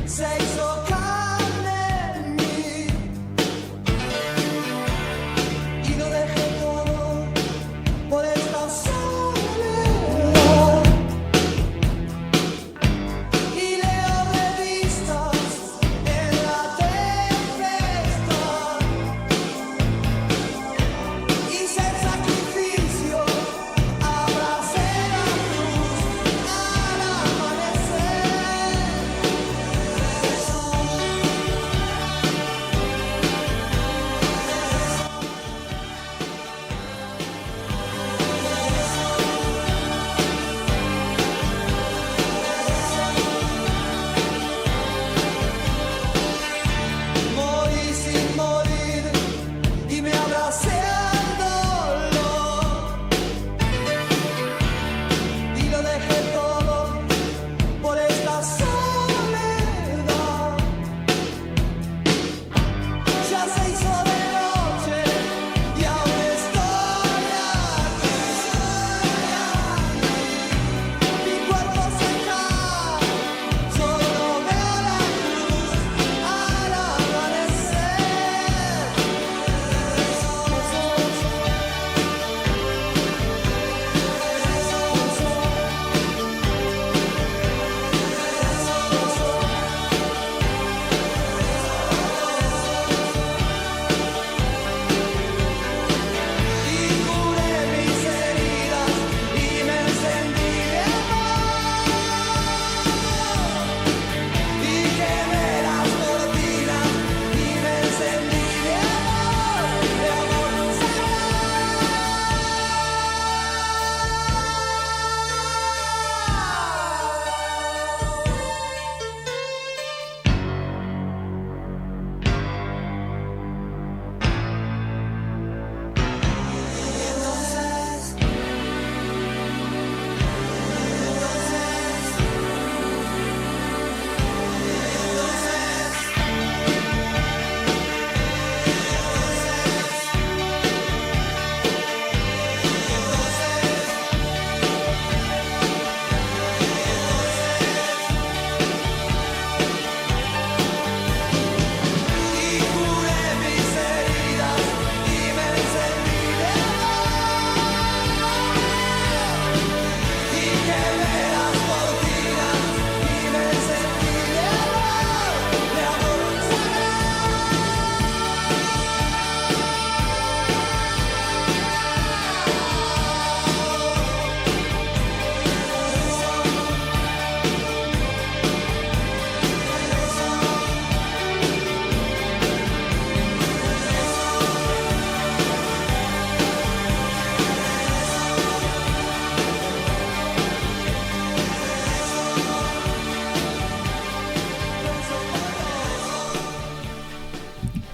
se hizo carne en mí y lo dejé todo por esta soledad. Y leo revistas en la tempestad. Hice el sacrificio, abracé la cruz al amanecer. Morí sin morir y me abracé al dolor y lo dejé todo por esta soledad. Ya se hizo de noche y aún estoy aquí. Mi cuerpo se cae, solo veo la cruz al amanecer.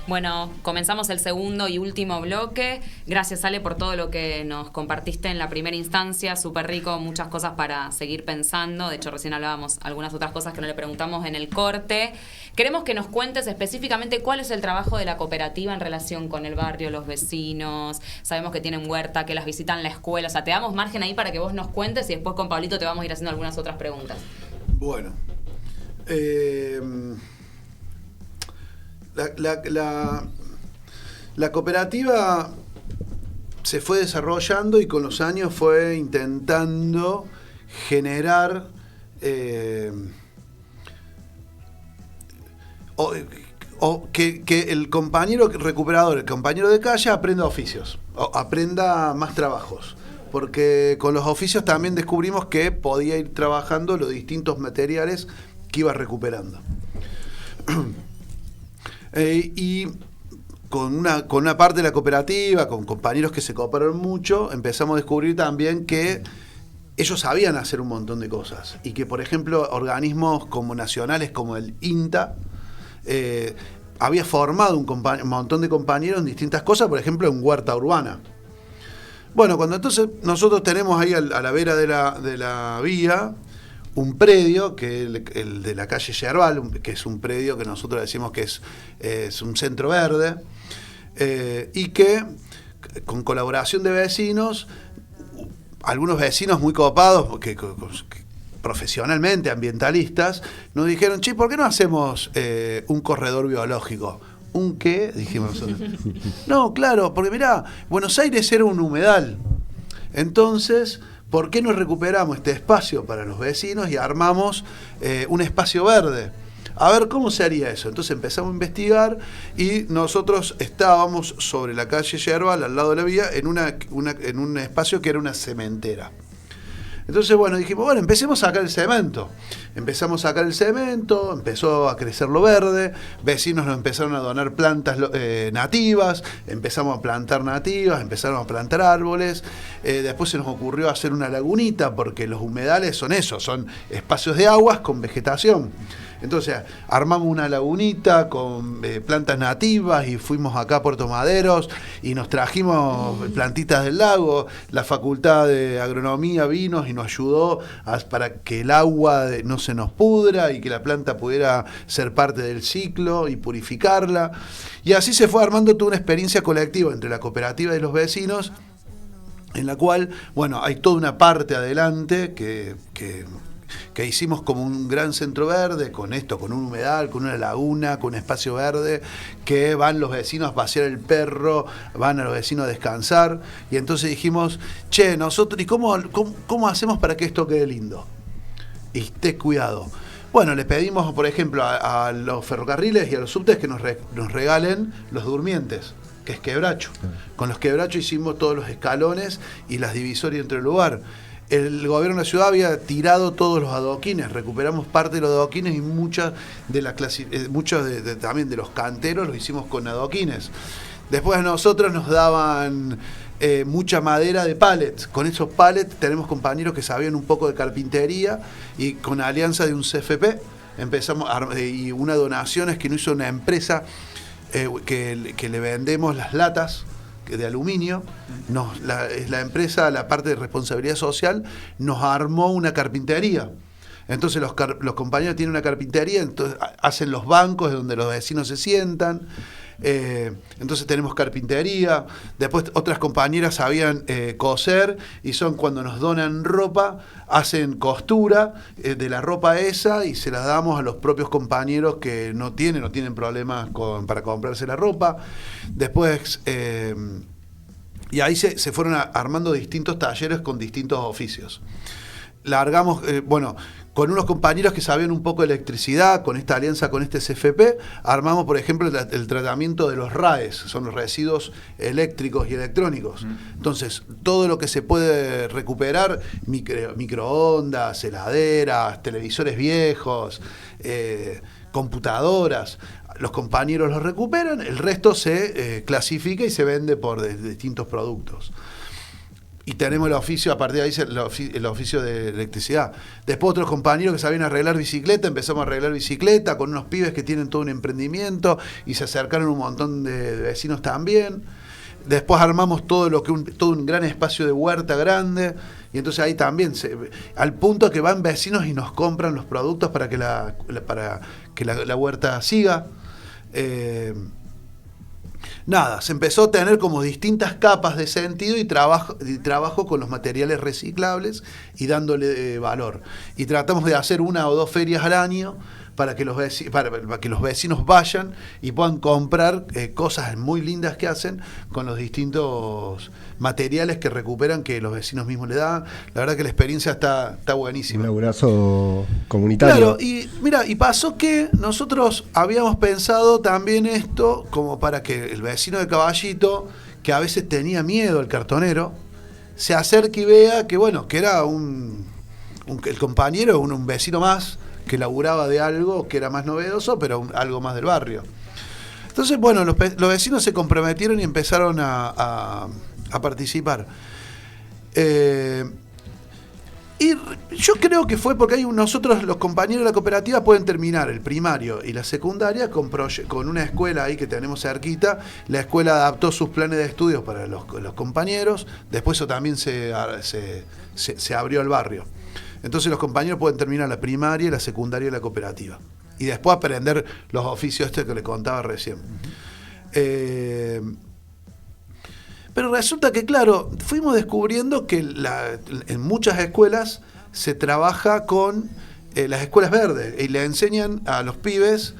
Bueno, comenzamos el segundo y último bloque. Gracias, Ale, por todo lo que nos compartiste en la primera instancia. Súper rico, muchas cosas para seguir pensando. De hecho, recién hablábamos algunas otras cosas que no le preguntamos en el corte. Queremos que nos cuentes específicamente cuál es el trabajo de la cooperativa en relación con el barrio, los vecinos. Sabemos que tienen huerta, que las visitan la escuela. O sea, te damos margen ahí para que vos nos cuentes y después con Pablito te vamos a ir haciendo algunas otras preguntas. Bueno. La cooperativa se fue desarrollando y con los años fue intentando generar que el compañero recuperador, el compañero de calle aprenda oficios, aprenda más trabajos. Porque con los oficios también descubrimos que podía ir trabajando los distintos materiales que iba recuperando. Y con una parte de la cooperativa, con compañeros que se cooperaron mucho, empezamos a descubrir también que ellos sabían hacer un montón de cosas. Y que, por ejemplo, organismos como nacionales como el INTA había formado un montón de compañeros en distintas cosas, por ejemplo, en huerta urbana. Bueno, cuando entonces nosotros tenemos ahí a la vera de la vía un predio, que es el de la calle Yerbal, que es un predio que nosotros decimos que es un centro verde, y que con colaboración de vecinos, algunos vecinos muy copados, que profesionalmente ambientalistas, nos dijeron, che, ¿por qué no hacemos un corredor biológico? ¿Un qué? Dijimos nosotros. No, claro, porque mirá, Buenos Aires era un humedal. Entonces, ¿por qué no recuperamos este espacio para los vecinos y armamos un espacio verde? A ver, ¿cómo se haría eso? Entonces empezamos a investigar y nosotros estábamos sobre la calle Yerbal, al lado de la vía, en un espacio que era una cementera. Entonces, bueno, dijimos, bueno, empecemos a sacar el cemento. Empezamos a sacar el cemento, empezó a crecer lo verde, vecinos nos empezaron a donar plantas nativas, empezamos a plantar nativas, empezaron a plantar árboles, después se nos ocurrió hacer una lagunita, porque los humedales son eso, son espacios de aguas con vegetación. Entonces armamos una lagunita con plantas nativas y fuimos acá a Puerto Maderos y nos trajimos plantitas del lago. La Facultad de Agronomía vino y nos ayudó para que el agua no se nos pudra y que la planta pudiera ser parte del ciclo y purificarla. Y así se fue armando toda una experiencia colectiva entre la cooperativa y los vecinos, en la cual, bueno, hay toda una parte adelante que hicimos como un gran centro verde, con esto, con un humedal, con una laguna, con un espacio verde, que van los vecinos a pasear el perro, van a los vecinos a descansar, y entonces dijimos, che, nosotros, ¿y cómo hacemos para que esto quede lindo? Y esté cuidado. Bueno, le pedimos, por ejemplo, a los ferrocarriles y a los subtes que nos regalen los durmientes, que es quebracho. Con los quebrachos hicimos todos los escalones y las divisorias entre el lugar. El gobierno de la ciudad había tirado todos los adoquines, recuperamos parte de los adoquines y muchos también de los canteros los hicimos con adoquines. Después a nosotros nos daban mucha madera de pallets. Con esos pallets tenemos compañeros que sabían un poco de carpintería y con alianza de un CFP empezamos y una donación es que nos hizo una empresa que le vendemos las latas de aluminio. La empresa, la parte de responsabilidad social, nos armó una carpintería. Entonces los compañeros tienen una carpintería, entonces hacen los bancos donde los vecinos se sientan. Entonces tenemos carpintería. Después otras compañeras sabían coser y son cuando nos donan ropa, hacen costura de la ropa esa y se la damos a los propios compañeros que no tienen problemas para comprarse la ropa. Después y ahí se fueron armando distintos talleres con distintos oficios. Largamos, con unos compañeros que sabían un poco de electricidad, con esta alianza con este CFP, armamos, por ejemplo, el tratamiento de los RAEs, son los residuos eléctricos y electrónicos. Entonces, todo lo que se puede recuperar, microondas, heladeras, televisores viejos, computadoras, los compañeros los recuperan, el resto se clasifica y se vende por distintos productos. y tenemos el oficio, a partir de ahí el oficio de electricidad. Después otros compañeros que sabían arreglar bicicleta, empezamos a arreglar bicicleta con unos pibes que tienen todo un emprendimiento y se acercaron un montón de vecinos también. Después armamos todo un gran espacio de huerta grande y entonces ahí también, al punto que van vecinos y nos compran los productos para que la huerta siga. Nada, se empezó a tener como distintas capas de sentido y trabajo con los materiales reciclables y dándole valor. Y tratamos de hacer 1 o 2 ferias al año para que los vecinos vayan y puedan comprar cosas muy lindas que hacen con los distintos materiales que recuperan, que los vecinos mismos le dan. La verdad que la experiencia está buenísima. Un laburazo comunitario. Claro, y mira, y pasó que nosotros habíamos pensado también esto como para que el vecino de Caballito, que a veces tenía miedo al cartonero, se acerque y vea que bueno, que era el compañero, un vecino más que laburaba de algo que era más novedoso, pero algo más del barrio. Entonces, bueno, los vecinos se comprometieron y empezaron a participar. Y yo creo que fue porque nosotros, los compañeros de la cooperativa, pueden terminar el primario y la secundaria con una escuela ahí que tenemos cerquita. La escuela adaptó sus planes de estudios para los compañeros. Después eso también se abrió al barrio. Entonces los compañeros pueden terminar la primaria y la secundaria de la cooperativa. Y después aprender los oficios que le contaba recién. Pero resulta que, claro, fuimos descubriendo que en muchas escuelas se trabaja con las escuelas verdes y le enseñan a los pibes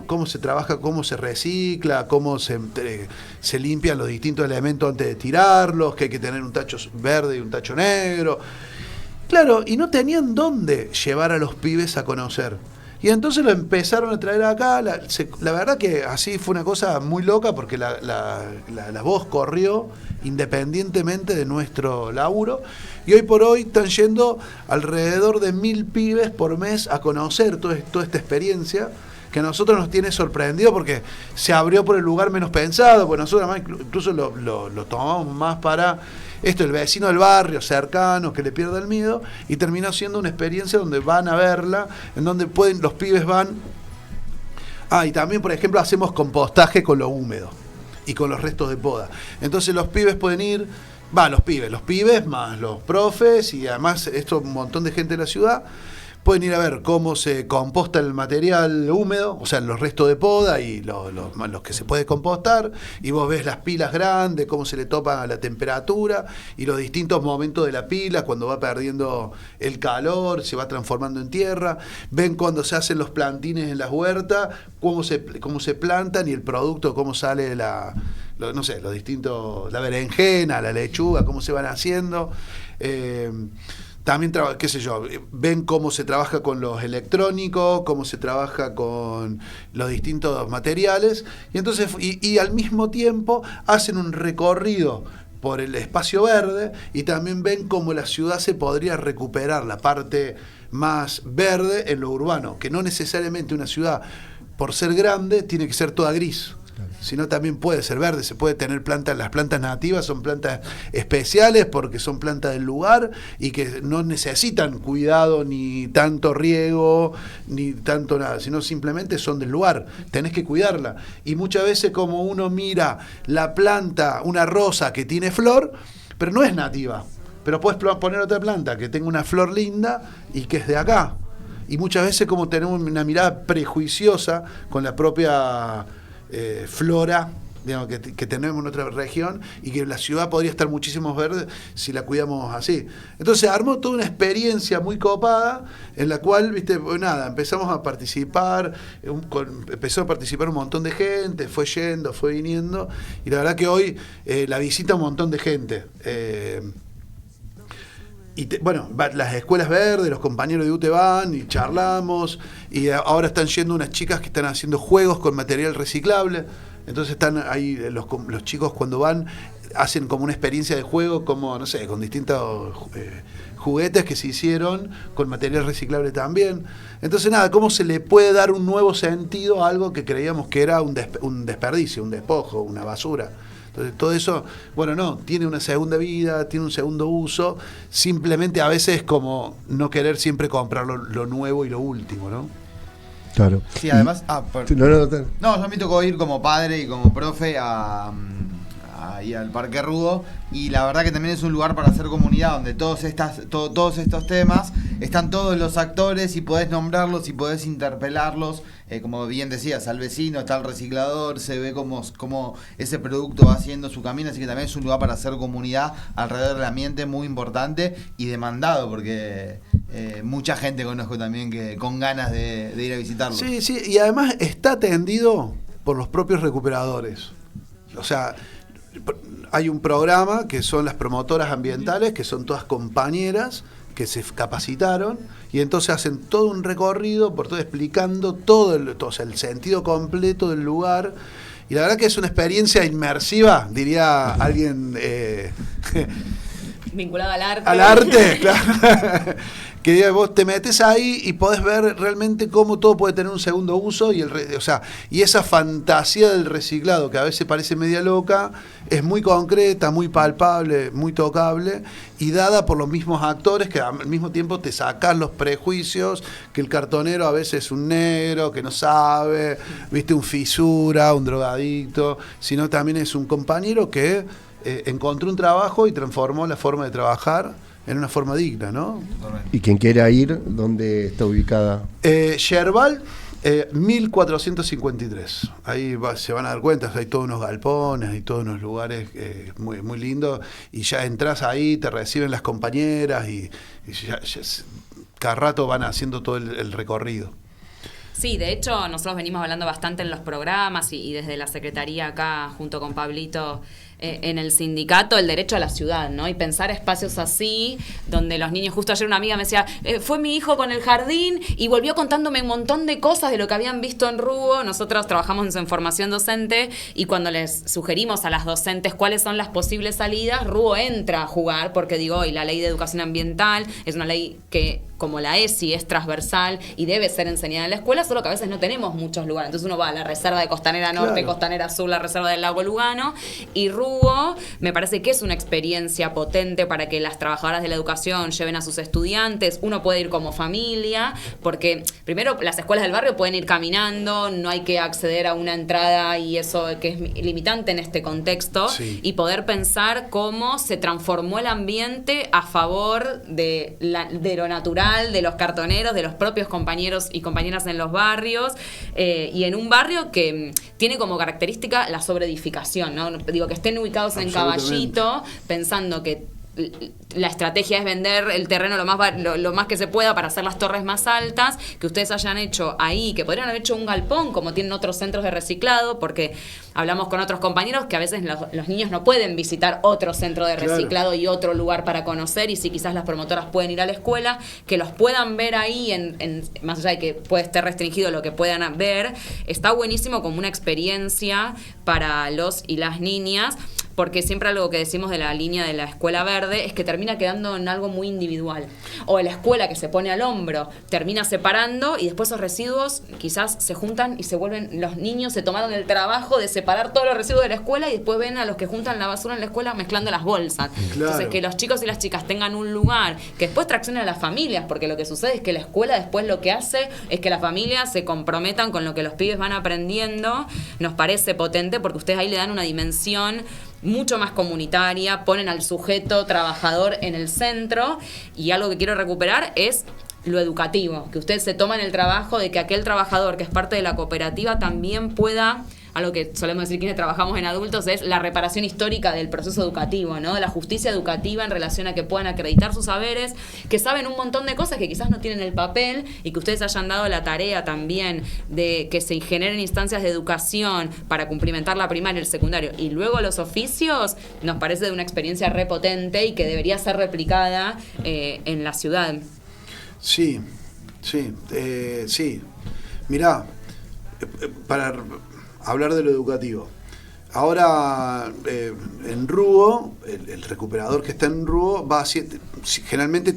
cómo se trabaja, cómo se recicla, cómo se limpian los distintos elementos antes de tirarlos, que hay que tener un tacho verde y un tacho negro. Claro, y no tenían dónde llevar a los pibes a conocer. Y entonces lo empezaron a traer acá. La verdad que así fue una cosa muy loca porque la voz corrió independientemente de nuestro laburo. Y hoy por hoy están yendo alrededor de 1000 pibes por mes a conocer toda esta experiencia, que a nosotros nos tiene sorprendido porque se abrió por el lugar menos pensado, porque nosotros además incluso lo tomamos más para el vecino del barrio, cercano, que le pierda el miedo, y terminó siendo una experiencia donde van a verla, en donde los pibes van. Y también, por ejemplo, hacemos compostaje con lo húmedo y con los restos de poda. Entonces los pibes pueden ir, los pibes más los profes, y además un montón de gente de la ciudad, pueden ir a ver cómo se composta el material húmedo, o sea, los restos de poda y los que se puede compostar, y vos ves las pilas grandes, cómo se le topa la temperatura, y los distintos momentos de la pila, cuando va perdiendo el calor, se va transformando en tierra. Ven cuando se hacen los plantines en las huertas, cómo se plantan y el producto, cómo sale los distintos, la berenjena, la lechuga, cómo se van haciendo. También, ven cómo se trabaja con los electrónicos, cómo se trabaja con los distintos materiales, y entonces y al mismo tiempo hacen un recorrido por el espacio verde y también ven cómo la ciudad se podría recuperar la parte más verde en lo urbano, que no necesariamente una ciudad, por ser grande, tiene que ser toda gris. Sino también puede ser verde, se puede tener plantas. Las plantas nativas son plantas especiales porque son plantas del lugar y que no necesitan cuidado, ni tanto riego, ni tanto nada, sino simplemente son del lugar, tenés que cuidarla. Y muchas veces, como uno mira la planta, una rosa que tiene flor, pero no es nativa, pero puedes poner otra planta que tenga una flor linda y que es de acá. Y muchas veces, como tenemos una mirada prejuiciosa con la propia flora, digamos, que tenemos en otra región, y que la ciudad podría estar muchísimo verde si la cuidamos así. Entonces armó toda una experiencia muy copada en la cual, empezamos a participar, empezó a participar un montón de gente, fue yendo, fue viniendo, y la verdad que hoy la visita un montón de gente. Las escuelas verdes, los compañeros de UTE van y charlamos, y ahora están yendo unas chicas que están haciendo juegos con material reciclable. Entonces están ahí los chicos, cuando van, hacen como una experiencia de juego, como, no sé, con distintos juguetes que se hicieron con material reciclable también. Entonces nada, cómo se le puede dar un nuevo sentido a algo que creíamos que era un desperdicio, un despojo, una basura. Entonces todo eso, bueno, no, tiene una segunda vida, tiene un segundo uso, simplemente a veces es como no querer siempre comprar lo nuevo y lo último, ¿no? Claro. Sí, además... No, yo me tocó ir como padre y como profe ahí al Parque Rudo, y la verdad que también es un lugar para hacer comunidad donde todos estos temas están todos los actores y podés nombrarlos y podés interpelarlos, como bien decías, al vecino, está el reciclador, se ve cómo ese producto va haciendo su camino, así que también es un lugar para hacer comunidad alrededor del ambiente muy importante y demandado, porque mucha gente conozco también que con ganas de ir a visitarlo. Sí, y además está atendido por los propios recuperadores. O sea, hay un programa que son las promotoras ambientales, que son todas compañeras que se capacitaron y entonces hacen todo un recorrido por todo explicando todo el sentido completo del lugar, y la verdad que es una experiencia inmersiva, diría alguien vinculado al arte. Al arte, claro. Que vos te metes ahí y podés ver realmente cómo todo puede tener un segundo uso y y esa fantasía del reciclado, que a veces parece media loca, es muy concreta, muy palpable, muy tocable y dada por los mismos actores, que al mismo tiempo te sacan los prejuicios, que el cartonero a veces es un negro, que no sabe, viste, un fisura, un drogadicto, sino también es un compañero que encontró un trabajo y transformó la forma de trabajar en una forma digna, ¿no? Y quien quiera ir, ¿dónde está ubicada? Yerbal, 1453. Ahí se van a dar cuenta, hay todos unos galpones, hay todos unos lugares muy, muy lindos, y ya entras ahí, te reciben las compañeras y ya cada rato van haciendo todo el recorrido. Sí, de hecho nosotros venimos hablando bastante en los programas y desde la Secretaría acá, junto con Pablito, en el sindicato, el derecho a la ciudad, ¿no? Y pensar espacios así, donde los niños, justo ayer una amiga me decía, fue mi hijo con el jardín y volvió contándome un montón de cosas de lo que habían visto en Rubo. Nosotros trabajamos en formación docente y cuando les sugerimos a las docentes cuáles son las posibles salidas, Rubo entra a jugar, porque digo, y la ley de educación ambiental es una ley que, como la ESI, es transversal y debe ser enseñada en la escuela, solo que a veces no tenemos muchos lugares. Entonces uno va a la reserva de Costanera Norte, claro, Costanera Sur, la reserva del Lago Lugano, y Rubo me parece que es una experiencia potente para que las trabajadoras de la educación lleven a sus estudiantes. Uno puede ir como familia, porque primero las escuelas del barrio pueden ir caminando, no hay que acceder a una entrada y eso que es limitante en este contexto, sí, y poder pensar cómo se transformó el ambiente a favor de lo natural, de los cartoneros, de los propios compañeros y compañeras en los barrios, y en un barrio que tiene como característica la sobreedificación, ¿no? Digo, que estén ubicados en Caballito, pensando que la estrategia es vender el terreno lo más que se pueda para hacer las torres más altas, que ustedes hayan hecho ahí, que podrían haber hecho un galpón como tienen otros centros de reciclado, porque hablamos con otros compañeros que a veces los niños no pueden visitar otro centro de reciclado, claro, y otro lugar para conocer, y si quizás las promotoras pueden ir a la escuela, que los puedan ver ahí, más allá de que puede estar restringido lo que puedan ver, está buenísimo como una experiencia para los y las niñas, porque siempre algo que decimos de la línea de la escuela verde es que termina quedando en algo muy individual. O la escuela que se pone al hombro termina separando y después esos residuos quizás se juntan y se vuelven, los niños se tomaron el trabajo de separar todos los residuos de la escuela y después ven a los que juntan la basura en la escuela mezclando las bolsas. Claro. Entonces que los chicos y las chicas tengan un lugar que después traccione a las familias, porque lo que sucede es que la escuela después lo que hace es que las familias se comprometan con lo que los pibes van aprendiendo. Nos parece potente porque ustedes ahí le dan una dimensión mucho más comunitaria, ponen al sujeto trabajador en el centro, y algo que quiero recuperar es lo educativo, que ustedes se toman el trabajo de que aquel trabajador que es parte de la cooperativa también pueda, algo que solemos decir quienes trabajamos en adultos, es la reparación histórica del proceso educativo, ¿no? De la justicia educativa en relación a que puedan acreditar sus saberes, que saben un montón de cosas que quizás no tienen el papel, y que ustedes hayan dado la tarea también de que se generen instancias de educación para cumplimentar la primaria y el secundario, y luego los oficios, nos parece de una experiencia repotente y que debería ser replicada en la ciudad. Sí. Mirá, para hablar de lo educativo, Ahora, en Ruo, el recuperador que está en Ruo, generalmente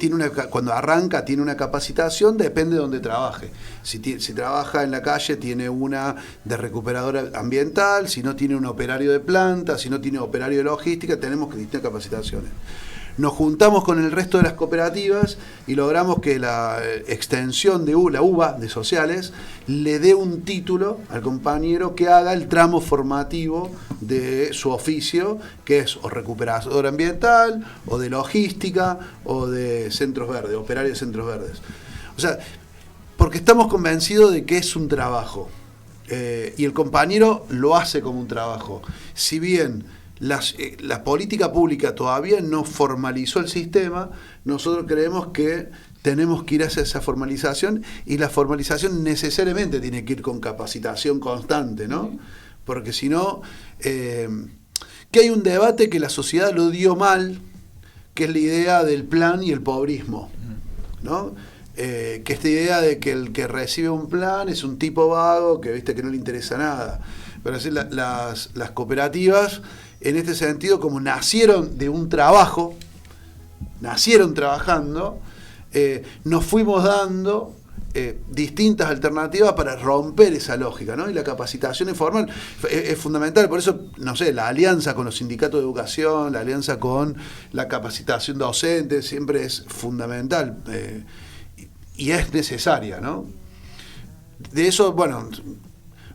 cuando arranca tiene una capacitación, depende de donde trabaje. Si trabaja en la calle, tiene una de recuperador ambiental, si no tiene un operario de planta, si no tiene operario de logística, tenemos distintas capacitaciones. Nos juntamos con el resto de las cooperativas y logramos que la extensión de la UBA de sociales le dé un título al compañero que haga el tramo formativo de su oficio, que es o recuperador ambiental, o de logística, o de centros verdes, operario de centros verdes. O sea, porque estamos convencidos de que es un trabajo. Y el compañero lo hace como un trabajo. Si bien la política pública todavía no formalizó el sistema, nosotros creemos que tenemos que ir hacia esa formalización, y la formalización necesariamente tiene que ir con capacitación constante, ¿no? Porque si no, que hay un debate que la sociedad lo dio mal, que es la idea del plan y el pobrismo, ¿no? Que esta idea de que el que recibe un plan es un tipo vago, que viste que no le interesa nada. Pero así las cooperativas, en este sentido, como nacieron de un trabajo, nacieron trabajando, nos fuimos dando distintas alternativas para romper esa lógica, ¿no? Y la capacitación informal es fundamental. Por eso, no sé, la alianza con los sindicatos de educación, la alianza con la capacitación docente, siempre es fundamental y es necesaria, ¿no? De eso, bueno,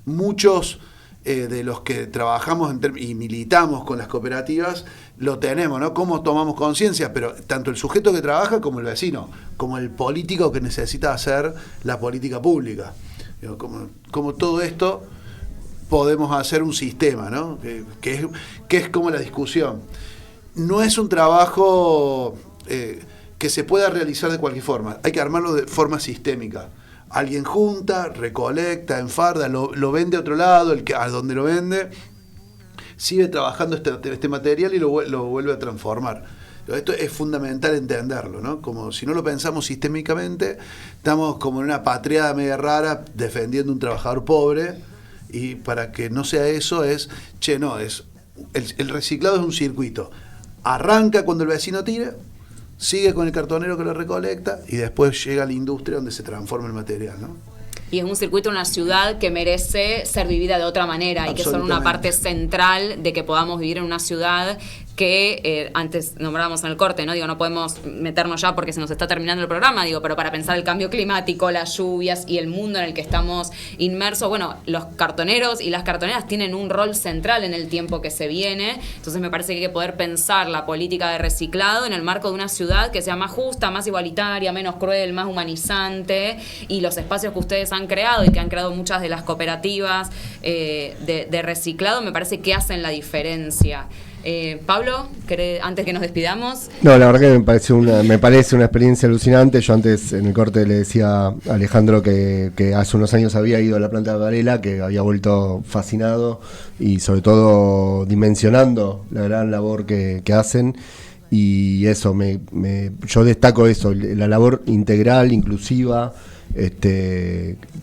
muchos de los que trabajamos y militamos con las cooperativas lo tenemos, ¿no? Cómo tomamos conciencia, pero tanto el sujeto que trabaja como el vecino, como el político que necesita hacer la política pública. Como todo esto podemos hacer un sistema, ¿no? Que es como la discusión. No es un trabajo que se pueda realizar de cualquier forma, hay que armarlo de forma sistémica. Alguien junta, recolecta, enfarda, lo vende a otro lado, a donde lo vende, sigue trabajando este material y lo vuelve a transformar. Esto es fundamental entenderlo, ¿no? Como si no lo pensamos sistémicamente, estamos como en una patriada media rara defendiendo un trabajador pobre, y para que no sea eso el reciclado es un circuito. Arranca cuando el vecino tira, sigue con el cartonero que lo recolecta y después llega a la industria donde se transforma el material, ¿no? Y es un circuito, una ciudad que merece ser vivida de otra manera y que son una parte central de que podamos vivir en una ciudad que antes nombrábamos en el corte, ¿no? Digo, no podemos meternos ya porque se nos está terminando el programa, digo, pero para pensar el cambio climático, las lluvias y el mundo en el que estamos inmersos, bueno, los cartoneros y las cartoneras tienen un rol central en el tiempo que se viene. Entonces me parece que hay que poder pensar la política de reciclado en el marco de una ciudad que sea más justa, más igualitaria, menos cruel, más humanizante, y los espacios que ustedes han creado y que han creado muchas de las cooperativas de reciclado me parece que hacen la diferencia. Pablo, antes que nos despidamos. No, la verdad que me parece una experiencia alucinante. Yo antes en el corte le decía a Alejandro que hace unos años había ido a la planta de Varela, que había vuelto fascinado y sobre todo dimensionando la gran labor que hacen. Y eso, yo destaco eso, la labor integral, inclusiva,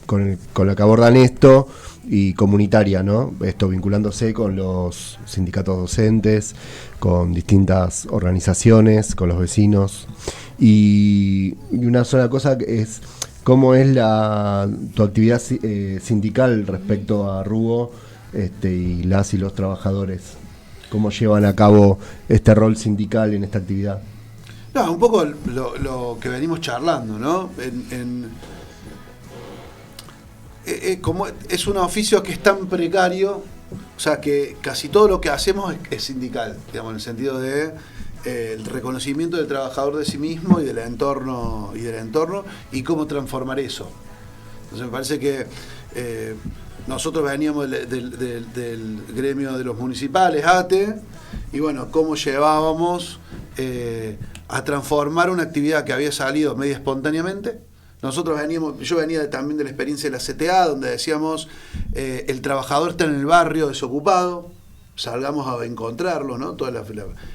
con la que abordan esto, y comunitaria, ¿no? Esto vinculándose con los sindicatos docentes, con distintas organizaciones, con los vecinos. Y una sola cosa es cómo es tu actividad sindical respecto a Ruo y las y los trabajadores. ¿Cómo llevan a cabo este rol sindical en esta actividad? No, un poco lo que venimos charlando, ¿no? Como es un oficio que es tan precario, o sea que casi todo lo que hacemos es sindical, digamos, en el sentido de el reconocimiento del trabajador de sí mismo y del entorno y cómo transformar eso. Entonces me parece que nosotros veníamos del gremio de los municipales, ATE, y bueno, cómo llevábamos a transformar una actividad que había salido media espontáneamente. Yo venía también de la experiencia de la CTA, donde decíamos, el trabajador está en el barrio desocupado, salgamos a encontrarlo, ¿no?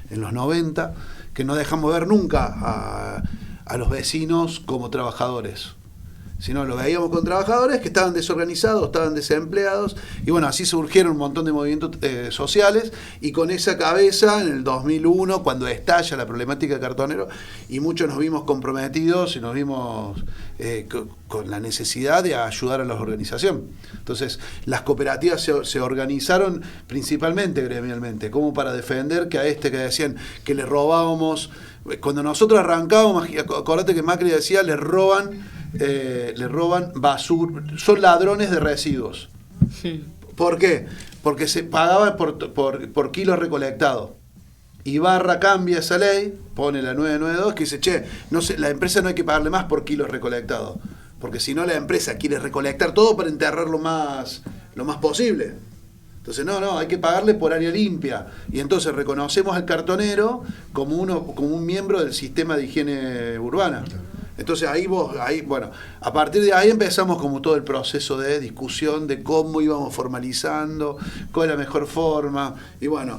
En los 90, que no dejamos ver nunca a los vecinos como trabajadores. sino lo veíamos con trabajadores que estaban desorganizados, estaban desempleados, y bueno, así surgieron un montón de movimientos sociales, y con esa cabeza, en el 2001, cuando estalla la problemática de cartonero, y muchos nos vimos comprometidos y nos vimos con la necesidad de ayudar a la organización. Entonces, las cooperativas se organizaron principalmente gremialmente, como para defender que a que decían que le robábamos. Cuando nosotros arrancábamos, acordate que Macri decía, le roban basura, son ladrones de residuos. Sí. ¿Por qué? Porque se pagaba por kilos recolectados. Ibarra cambia esa ley, pone la 992, que dice, che, la empresa no hay que pagarle más por kilos recolectados, porque si no la empresa quiere recolectar todo para enterrar lo más posible. Entonces, no, hay que pagarle por área limpia. Y entonces reconocemos al cartonero como un miembro del sistema de higiene urbana. Entonces bueno, a partir de ahí empezamos como todo el proceso de discusión de cómo íbamos formalizando, cuál es la mejor forma. Y bueno,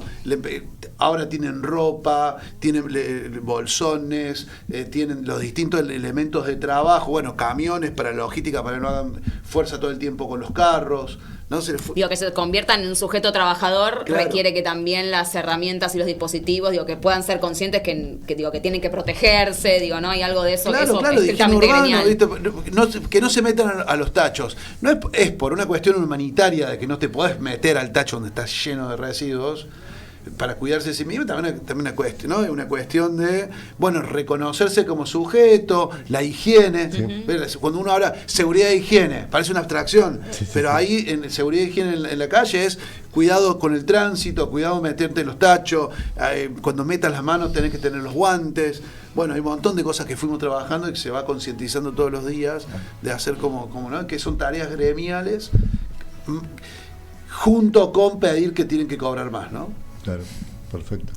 ahora tienen ropa, tienen bolsones, tienen los distintos elementos de trabajo, bueno, camiones para logística, para que no hagan fuerza todo el tiempo con los carros. ¿No? Digo, que se conviertan en un sujeto trabajador, claro, requiere que también las herramientas y los dispositivos, que puedan ser conscientes que tienen que protegerse, ¿no? Hay algo de eso, claro, eso claro, es estrictamente gremial. Que no se metan a los tachos. No es por una cuestión humanitaria de que no te podés meter al tacho donde está lleno de residuos, para cuidarse de sí mismo, también una cuestión, ¿no? Una cuestión de, bueno, reconocerse como sujeto, la higiene. Sí. Cuando uno habla seguridad e higiene, parece una abstracción, pero ahí en seguridad e higiene en la calle es cuidado con el tránsito, cuidado meterte en los tachos, cuando metas las manos tenés que tener los guantes. Bueno, hay un montón de cosas que fuimos trabajando y que se va concientizando todos los días, de hacer como ¿no? Que son tareas gremiales, junto con pedir que tienen que cobrar más, ¿no? Claro, perfecto.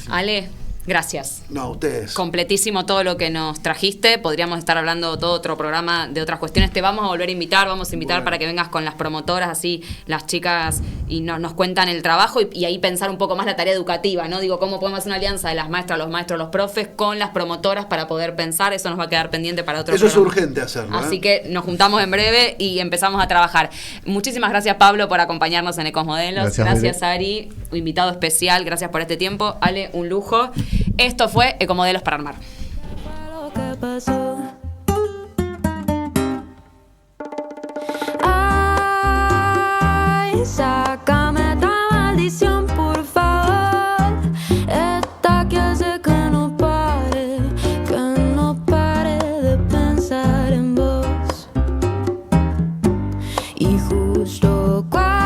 Ale, gracias. No, ustedes. Completísimo todo lo que nos trajiste. Podríamos estar hablando todo otro programa de otras cuestiones. Te vamos a volver a invitar, bueno, para que vengas con las promotoras, así las chicas y nos cuentan el trabajo y ahí pensar un poco más la tarea educativa, ¿no? Digo, cómo podemos hacer una alianza de las maestras, los maestros, los profes con las promotoras para poder pensar. Eso nos va a quedar pendiente para otro programa. Eso es urgente hacerlo. Así que nos juntamos en breve y empezamos a trabajar. Muchísimas gracias, Pablo, por acompañarnos en Ecosmodelos. Gracias, Ari, invitado especial. Gracias por este tiempo. Ale, un lujo. Esto fue Ecomodelos para Armar. Ay, sácame esta maldición, por favor. Esta que hace que no pare de pensar en vos. Y justo cuando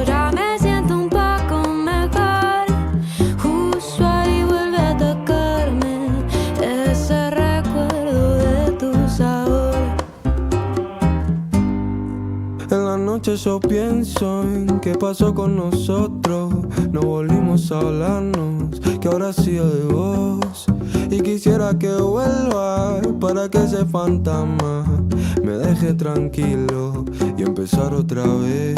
ya me siento un poco mejor, justo ahí vuelve a atacarme ese recuerdo de tu sabor. En la noche yo pienso en qué pasó con nosotros. No volvimos a hablarnos, que ahora sido de vos. Y quisiera que vuelva para que ese fantasma me deje tranquilo y empezar otra vez.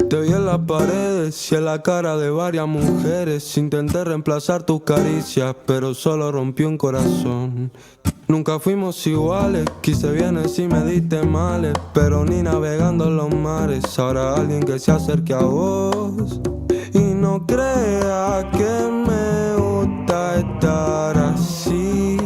Te vi en las paredes y en la cara de varias mujeres. Intenté reemplazar tus caricias, pero solo rompió un corazón. Nunca fuimos iguales, quise bienes y me diste males, pero ni navegando en los mares habrá alguien que se acerque a vos. Y no crea que me gusta estar así,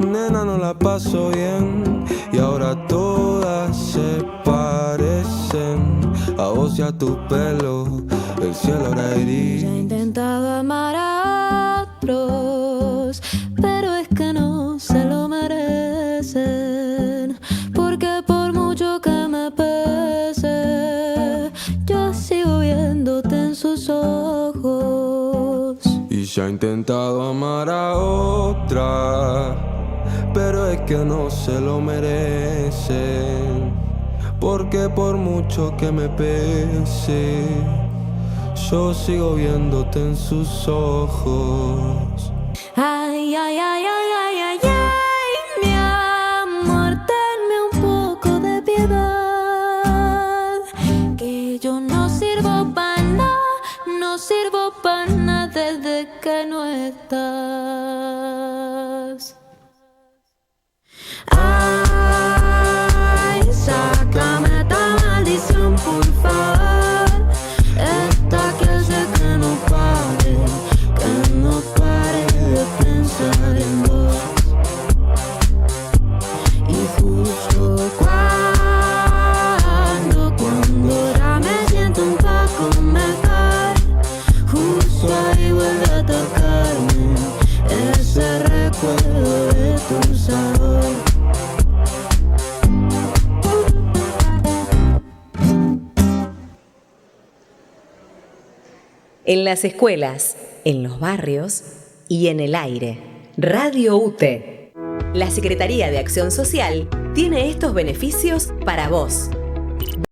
nena, no la paso bien. Y ahora todas se parecen a vos y a tu pelo, el cielo era gris. Ya he intentado amar a otros, pero es que no se lo merecen. Porque por mucho que me pese, yo sigo viéndote en sus ojos. Y ya he intentado amar a otra, pero es que no se lo merecen. Porque por mucho que me pese, yo sigo viéndote en sus ojos. Ay, ay, ay, ay, ay, ay, ay, mi amor, tenme un poco de piedad, que yo no sirvo para nada, no sirvo para nada desde que no estás. comenzar. Justo ahí vuelve a tocarme ese recuerdo de tu sabor. En las escuelas, en los barrios y en el aire. Radio UTE. La Secretaría de Acción Social tiene estos beneficios para vos.